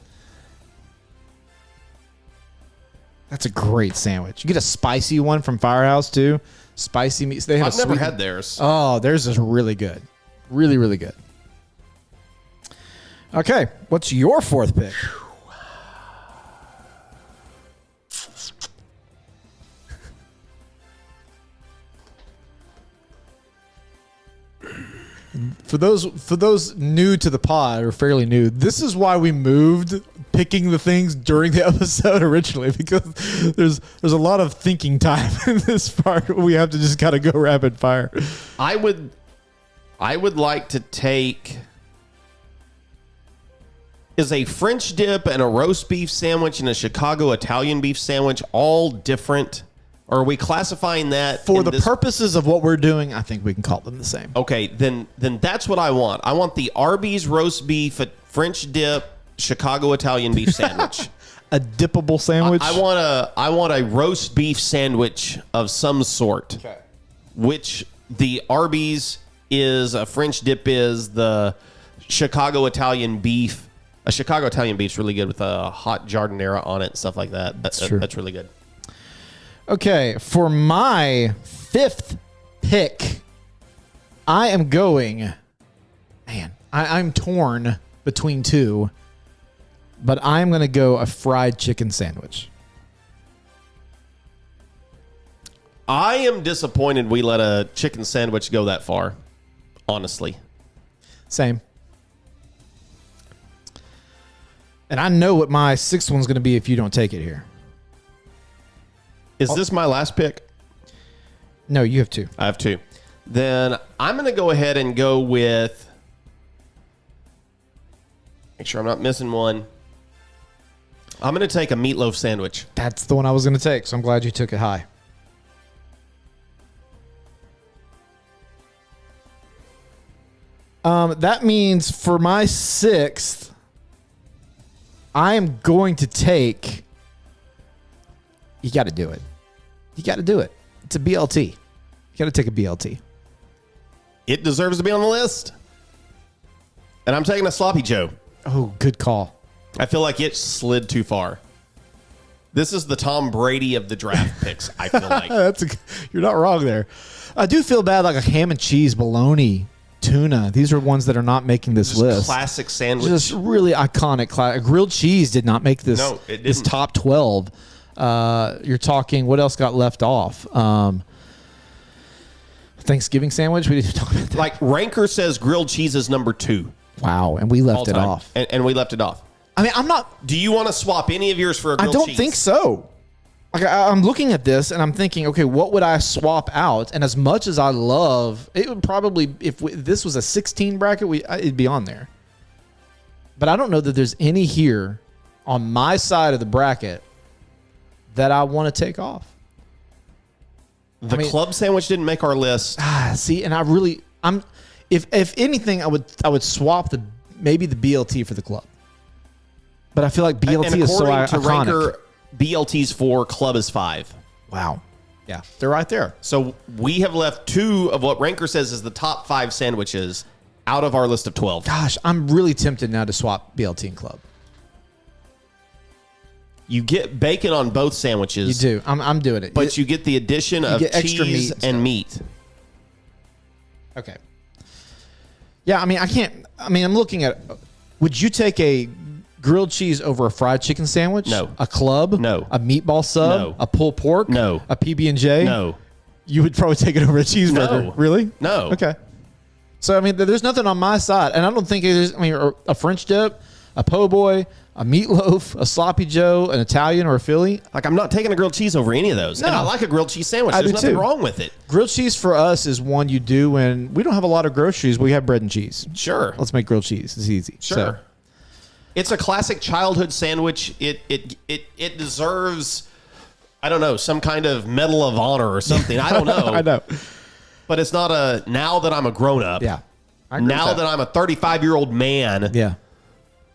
B: That's a great sandwich. You get a spicy one from Firehouse too. Spicy meat. They have
C: I've never had theirs.
B: Oh, theirs is really good. Really, really good. Okay, what's your 4th pick? For those new to the pod or fairly new, this is why we moved picking the things during the episode originally, because there's a lot of thinking time in this part. We have to just kind of go rapid fire.
C: I would like to take. Is a French dip and a roast beef sandwich and a Chicago Italian beef sandwich all different? Or are we classifying that
B: for the purposes of what we're doing? I think we can call them the same.
C: Okay, then that's what I want. I want the Arby's roast beef, French dip, Chicago Italian beef sandwich.
B: A dippable sandwich.
C: I want a roast beef sandwich of some sort.
B: Okay.
C: Which the Arby's is, a French dip is, the Chicago Italian beef. A Chicago Italian beef's really good with a hot giardiniera on it and stuff like that.
B: That's true.
C: That's really good.
B: Okay, for my 5th pick, I am going. Man, I'm torn between 2, but I'm going to go a fried chicken sandwich.
C: I am disappointed we let a chicken sandwich go that far, honestly.
B: Same. And I know what my 6th one's going to be if you don't take it here.
C: Is this my last pick?
B: No, you have 2.
C: I have 2. Then I'm going to go ahead and go with... Make sure I'm not missing one. I'm going to take a meatloaf sandwich.
B: That's the one I was going to take, so I'm glad you took it high. That means for my 6th, I am going to take... You got to do it. You got to do it. It's a BLT. You got to take a BLT.
C: It deserves to be on the list. And I'm taking a Sloppy Joe.
B: Oh, good call.
C: I feel like it slid too far. This is the Tom Brady of the draft picks, I feel like.
B: You're not wrong there. I do feel bad, like a ham and cheese, bologna, tuna. These are ones that are not making this list.
C: Classic sandwich.
B: Just really iconic. Grilled cheese did not make this,
C: No, it
B: this
C: didn't.
B: top 12. You're talking, what else got left off? Thanksgiving sandwich? We didn't talk about that.
C: Like Ranker says grilled cheese is number 2.
B: Wow, and we left it
C: all-time.
B: off.
C: And we left it off.
B: I mean, I'm not...
C: Do you want to swap any of yours for a grilled cheese?
B: I don't think so. Like, I'm looking at this and I'm thinking, okay, what would I swap out? And as much as I love, it would probably, if this was a 16 bracket, it'd be on there. But I don't know that there's any here on my side of the bracket that I want to take off.
C: The club sandwich didn't make our list.
B: See, and if anything, I would swap maybe the BLT for the club. But I feel like BLT
C: and
B: is so
C: according to
B: iconic.
C: Ranker, BLT's 4, Club is 5.
B: Wow. Yeah, they're right there.
C: So we have left 2 of what Ranker says is the top 5 sandwiches out of our list of 12.
B: Gosh, I'm really tempted now to swap BLT and Club.
C: You get bacon on both sandwiches.
B: You do. I'm doing it.
C: But you get the addition of
B: get extra
C: cheese
B: meat
C: and meat.
B: Okay. Yeah, I mean, I'm looking at, would you take a grilled cheese over a fried chicken sandwich?
C: No.
B: A club?
C: No.
B: A meatball sub?
C: No.
B: A pulled pork?
C: No.
B: A PB&J?
C: No.
B: You would probably take it over a cheeseburger.
C: No.
B: Really?
C: No.
B: Okay. So, I mean, there's nothing on my side. And I don't think there's, a French dip, a po' boy, a meatloaf, a sloppy Joe, an Italian, or a Philly.
C: Like, I'm not taking a grilled cheese over any of those.
B: No.
C: And I like a grilled cheese sandwich.
B: I
C: There's
B: do
C: nothing
B: too.
C: wrong with it.
B: Grilled cheese for us is one you do when we don't have a lot of groceries, but we have bread and cheese.
C: Sure.
B: Let's make grilled cheese. It's easy.
C: Sure.
B: So,
C: It's a classic childhood sandwich. It deserves, I don't know, some kind of medal of honor or something. I don't know.
B: I know.
C: But it's not a, now that I'm a grown up.
B: Yeah. I agree
C: Now
B: with
C: that I'm a 35-year-old man.
B: Yeah.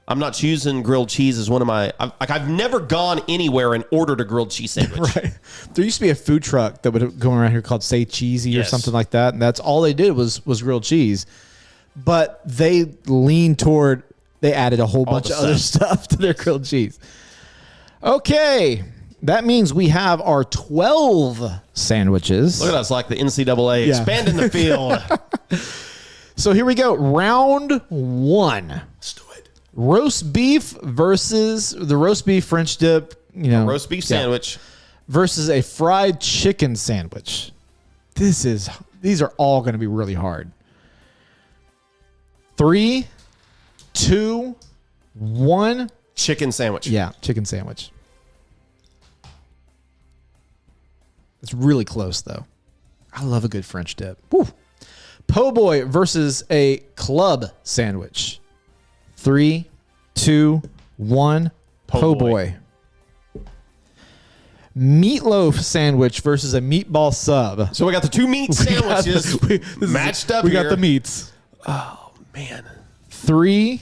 C: I'm not choosing grilled cheese as one of my. I've never gone anywhere and ordered a grilled cheese sandwich.
B: Right. There used to be a food truck that would go around here called Say Cheesy or
C: Yes.
B: something like that, and that's all they did was grilled cheese. But they leaned toward, they added a whole bunch
C: the
B: of other stuff to their grilled cheese. Okay, that means we have our 12 sandwiches.
C: Look at us, like the NCAA expanding the field.
B: So here we go, round 1.
C: Let's do it.
B: Roast beef versus the roast beef French dip,
C: Roast beef sandwich.
B: versus a fried chicken sandwich. These are all going to be really hard. 3, 2, 1.
C: Chicken sandwich.
B: Yeah, chicken sandwich. It's really close though. I love a good French dip. Woo. Po' boy versus a club sandwich. 3, 2, 1. Po' boy. Meatloaf sandwich versus a meatball sub.
C: So we got the 2 meat sandwiches matched up.
B: We
C: here.
B: got the meats.
C: Oh man.
B: 3,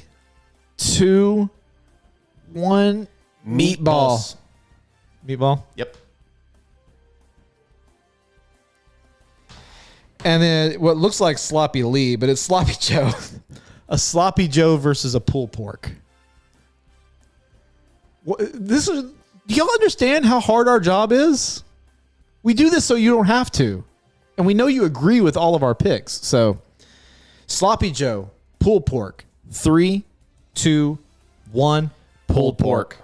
B: 2, 1.
C: Meatballs.
B: Meatball.
C: Yep.
B: And then what looks like Sloppy Lee, but it's Sloppy Joe. A Sloppy Joe versus a pulled pork. Do y'all understand how hard our job is? We do this so you don't have to. And we know you agree with all of our picks. So, Sloppy Joe, pulled pork. 3, 2, 1.
C: Pulled pork.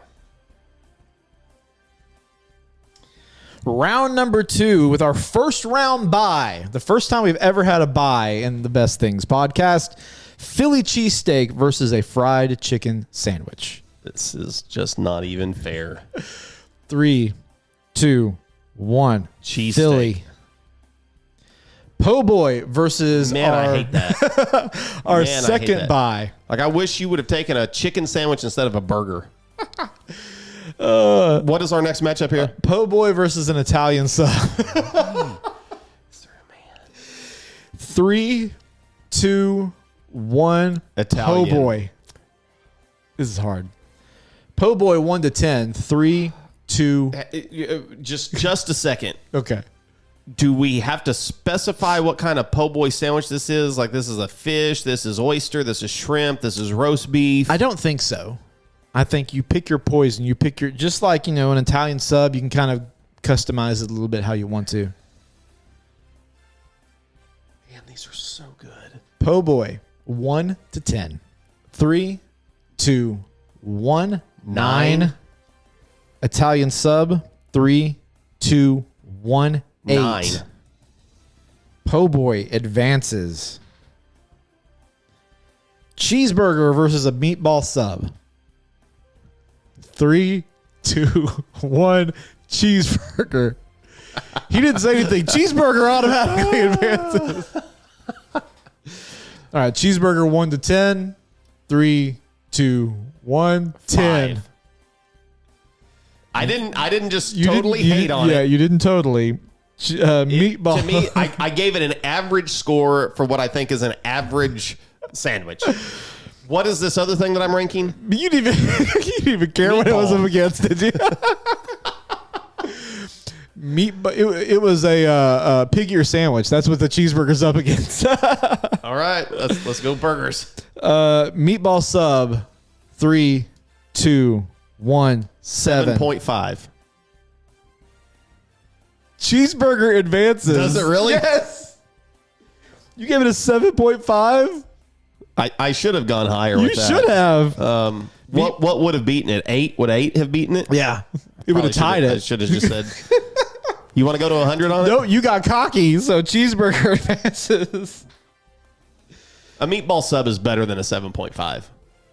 B: Round number 2 with our first round bye. The first time we've ever had a bye in the Best Things podcast. Philly cheesesteak versus a fried chicken sandwich.
C: This is just not even fair.
B: 3, 2, 1.
C: Cheesesteak.
B: Philly. Po' boy versus
C: Man,
B: our,
C: I hate that.
B: our
C: Man, I hate
B: second
C: that.
B: bye.
C: Like, I wish you would have taken a chicken sandwich instead of a burger. What is our next matchup here?
B: Po' boy versus an Italian sub. 3, 2, 1.
C: Italian.
B: Po' boy. This is hard. Po' boy 1 to 10. 3, 2.
C: Just a second.
B: Okay.
C: Do we have to specify what kind of po' boy sandwich this is? Like, this is a fish, this is oyster, this is shrimp, this is roast beef.
B: I don't think so. I think you pick your poison. You pick your, just like, an Italian sub, you can kind of customize it a little bit how you want to.
C: Man, these are so good.
B: Po' boy 1 to 10. 3, 2, 1. 9. Italian sub 3, 2, 1. 8.
C: 9.
B: Po' boy advances. Cheeseburger versus a meatball sub. 3, 2, 1. Cheeseburger. He didn't say anything. Cheeseburger automatically advances. All right, cheeseburger 1 to 10. 3, 2, 1. 10.
C: 5. I didn't just totally hate on
B: Yeah,
C: it.
B: you didn't totally. Meatball.
C: To me, I gave it an average score for what I think is an average sandwich. What is this other thing that I'm ranking?
B: you didn't didn't even care what it was up against, did you? It was a pig ear sandwich. That's what the cheeseburger's up against.
C: All right, let's go burgers.
B: Meatball sub, 3, 2, 1, 7.
C: 7.5.
B: Cheeseburger advances.
C: Does it really?
B: Yes. You gave it a 7.5?
C: I should have gone higher
B: You
C: with that.
B: should have.
C: What would have beaten it? 8? Would 8 have beaten it?
B: Yeah. It would have tied
C: I
B: it.
C: should have just said, you want to go to 100 on it?
B: No, you got cocky, so cheeseburger advances.
C: A meatball sub is better than a 7.5.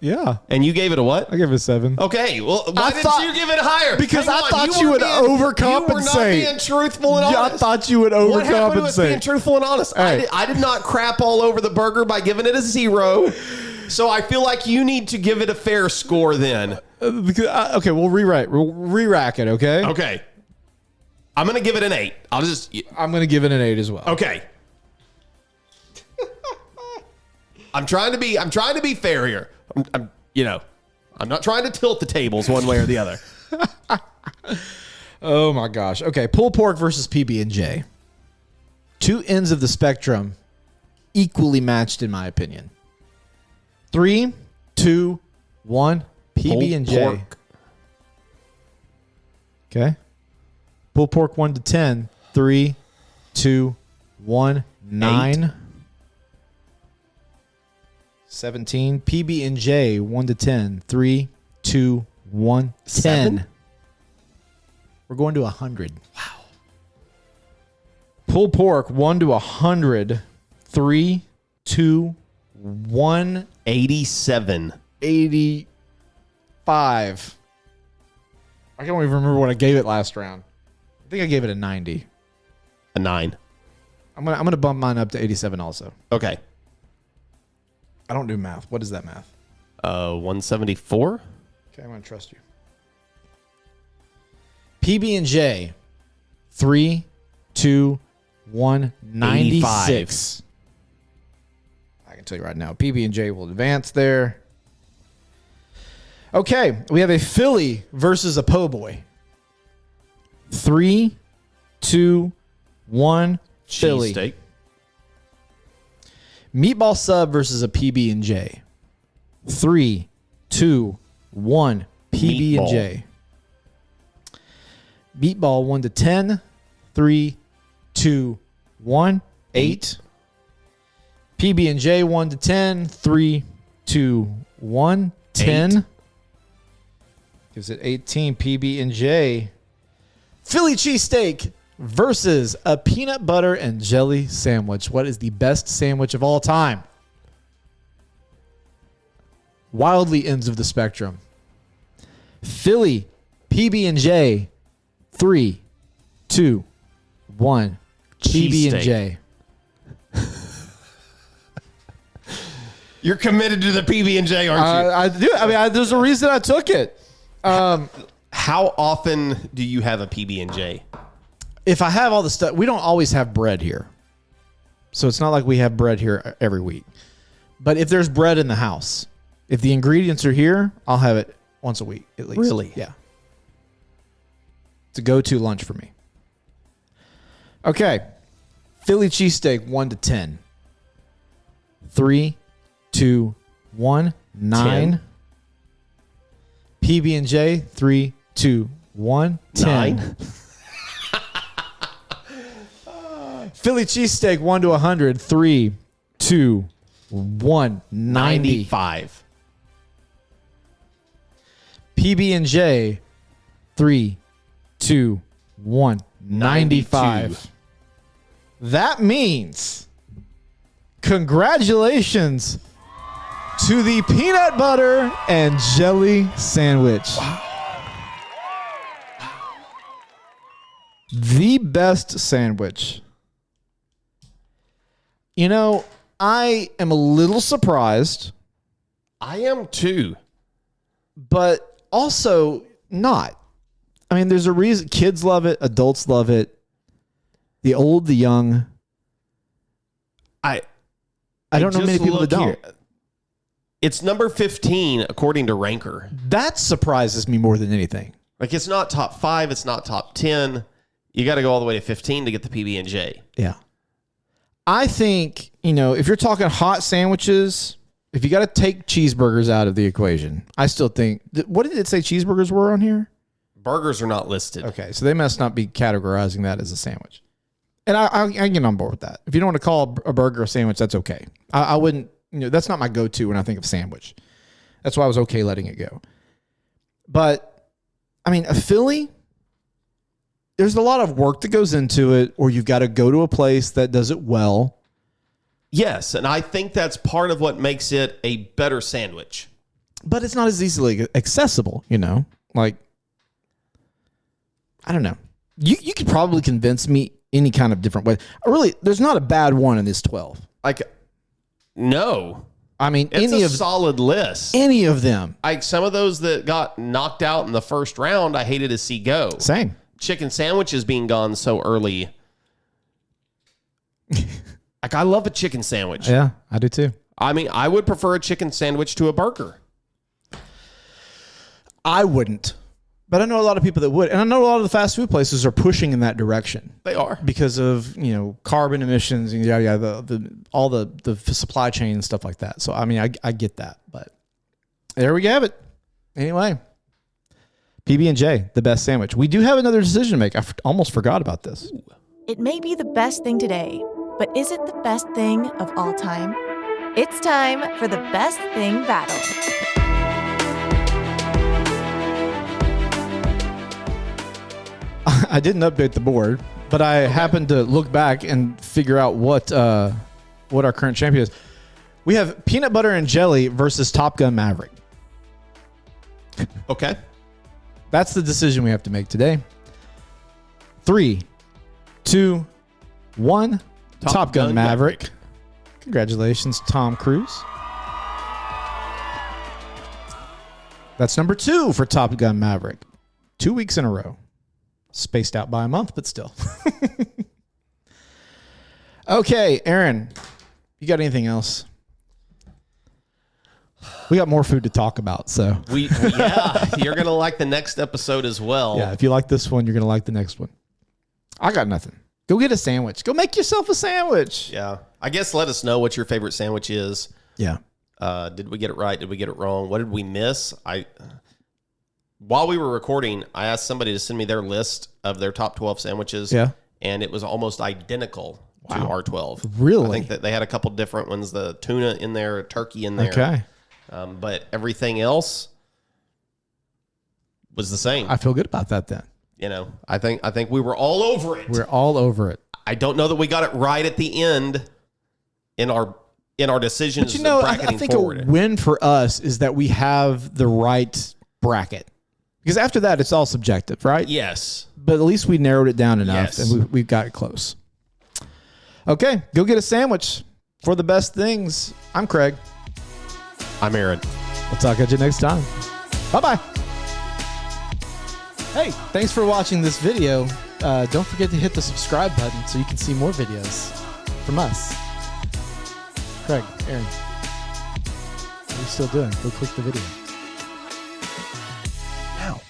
B: Yeah.
C: And you gave it a what?
B: I give it a 7.
C: Okay, well, why didn't you give it higher?
B: Because
C: Hang
B: I
C: on,
B: thought you would overcompensate.
C: You were not being truthful and
B: Yeah,
C: honest.
B: I thought you would
C: What happened with being
B: overcompensate.
C: truthful and honest?
B: Hey.
C: I did not crap all over the burger by giving it a 0. So I feel like you need to give it a fair score then.
B: Okay, we'll re-rack it, okay?
C: Okay. I'm going to give it an 8.
B: I'm going to give it an 8 as well.
C: Okay. I'm trying to be fair here. I'm not trying to tilt the tables one way or the other.
B: Oh my gosh. Okay, pulled pork versus PB&J. Two ends of the spectrum, equally matched in my opinion. 3, 2, 1, PB&J.
C: Pulled pork.
B: Okay. Pulled pork 1 to 10. 3, 2, 1, 9. 17. PB&J 1 to 10. 3, 2, 1, 10.
C: 7?
B: We're going to 100. Wow. Pulled pork 1 to 100. 3, 2, 1,
C: 87.
B: 85. I can't even remember what I gave it last round. I think I gave it a 90.
C: A 9.
B: I'm gonna bump mine up to 87 also.
C: Okay.
B: I don't do math. What is that math?
C: 174.
B: Okay, I'm gonna trust you. PB&J 3, 2, 1, 96. I can tell you right now, PB&J will advance there. Okay, we have a Philly versus a po' boy. 3, 2, 1, Philly.
C: Cheesesteak.
B: Meatball sub versus a PB&J. 3, 2, 1, PB&J. Meatball 1 to 10. 3, 2, 1, 8. PB&J 1 to 10. 3, 2, 1, 10.
C: 8.
B: Gives it 18. PB&J. Philly cheesesteak versus a peanut butter and jelly sandwich. What is the best sandwich of all time? Wildly ends of the spectrum. Philly, PB&J, 3, 2, 1, PB&J.
C: You're committed to the PB&J, aren't you?
B: I do. I mean, there's a reason I took it.
C: How often do you have a PB&J?
B: If I have all the stuff, we don't always have bread here. So it's not like we have bread here every week. But if there's bread in the house, if the ingredients are here, I'll have it once a week at least.
C: Really?
B: Yeah. It's a go-to lunch for me. Okay. Philly cheesesteak 1 to 10. 3, 2, 1, 9.
C: 10.
B: PB&J 3, 2, 1, 10.
C: 9.
B: Philly cheesesteak 1 to 100. 3, 2, 1, 90.
C: 95.
B: PB&J 3, 2, 1, 95.
C: 92.
B: That means congratulations to the peanut butter and jelly sandwich. The best sandwich. You know, I am a little surprised,
C: I am too.
B: but also not. I mean, there's a reason. Kids love it. Adults love it. The old, the young. I don't know
C: Just
B: many people that
C: look
B: don't.
C: here. It's number 15 according to Ranker.
B: That surprises me more than anything.
C: Like, it's not top 5. It's not top 10. You got to go all the way to 15 to get the PB&J.
B: Yeah. I think, if you're talking hot sandwiches, if you got to take cheeseburgers out of the equation, I still think, what did it say cheeseburgers were on here?
C: Burgers are not listed.
B: Okay, so they must not be categorizing that as a sandwich. And I get on board with that. If you don't want to call a burger a sandwich, that's okay. I wouldn't, that's not my go-to when I think of sandwich. That's why I was okay letting it go. But, a Philly, there's a lot of work that goes into it, or you've got to go to a place that does it well.
C: Yes, and I think that's part of what makes it a better sandwich.
B: But it's not as easily accessible, Like, I don't know. You could probably convince me any kind of different way. Really, there's not a bad one in this 12.
C: Like, no.
B: It's
C: a solid list.
B: Any of them.
C: Like, some of those that got knocked out in the first round, I hated to see go.
B: Same.
C: Chicken sandwiches being gone so early. Like, I love a chicken sandwich.
B: Yeah, I do too.
C: I would prefer a chicken sandwich to a burger.
B: I wouldn't. But I know a lot of people that would. And I know a lot of the fast food places are pushing in that direction.
C: They are.
B: Because of, carbon emissions and all the supply chain and stuff like that. So, I get that. But there we have it. Anyway, PB&J, the best sandwich. We do have another decision to make. I almost forgot about this.
A: It may be the best thing today, but is it the best thing of all time? It's time for the best thing battle.
B: I didn't update the board, but I happened to look back and figure out what our current champion is. We have peanut butter and jelly versus Top Gun Maverick.
C: Okay.
B: That's the decision we have to make today. 3, 2, 1. Top Gun Maverick. Congratulations, Tom Cruise. That's number 2 for Top Gun Maverick. 2 weeks in a row. Spaced out by a month, but still. Okay, Aaron, you got anything else? We got more food to talk about, so.
C: You're going to like the next episode as well.
B: Yeah, if you like this one, you're going to like the next one. I got nothing. Go get a sandwich. Go make yourself a sandwich.
C: Yeah. I guess let us know what your favorite sandwich is.
B: Yeah.
C: Did we get it right? Did we get it wrong? What did we miss? While we were recording, I asked somebody to send me their list of their top 12 sandwiches.
B: Yeah.
C: And it was almost identical to our 12.
B: Really?
C: I think that they had a couple different ones, the tuna in there, turkey in there.
B: Okay.
C: But everything else was the same.
B: I feel good about that then.
C: I think we were all over it.
B: We're all over it.
C: I don't know that we got it right at the end in our decisions.
B: But I think
C: forward.
B: a win for us is that we have the right bracket. Because after that, it's all subjective, right?
C: Yes.
B: But at least we narrowed it down enough, and we've got it close. Okay, go get a sandwich for the best things. I'm Craig.
C: I'm Aaron.
B: We'll talk at you next time. Bye-bye. Hey, thanks for watching this video. Don't forget to hit the subscribe button so you can see more videos from us. Craig, Aaron, what are you still doing? Go click the video. Now.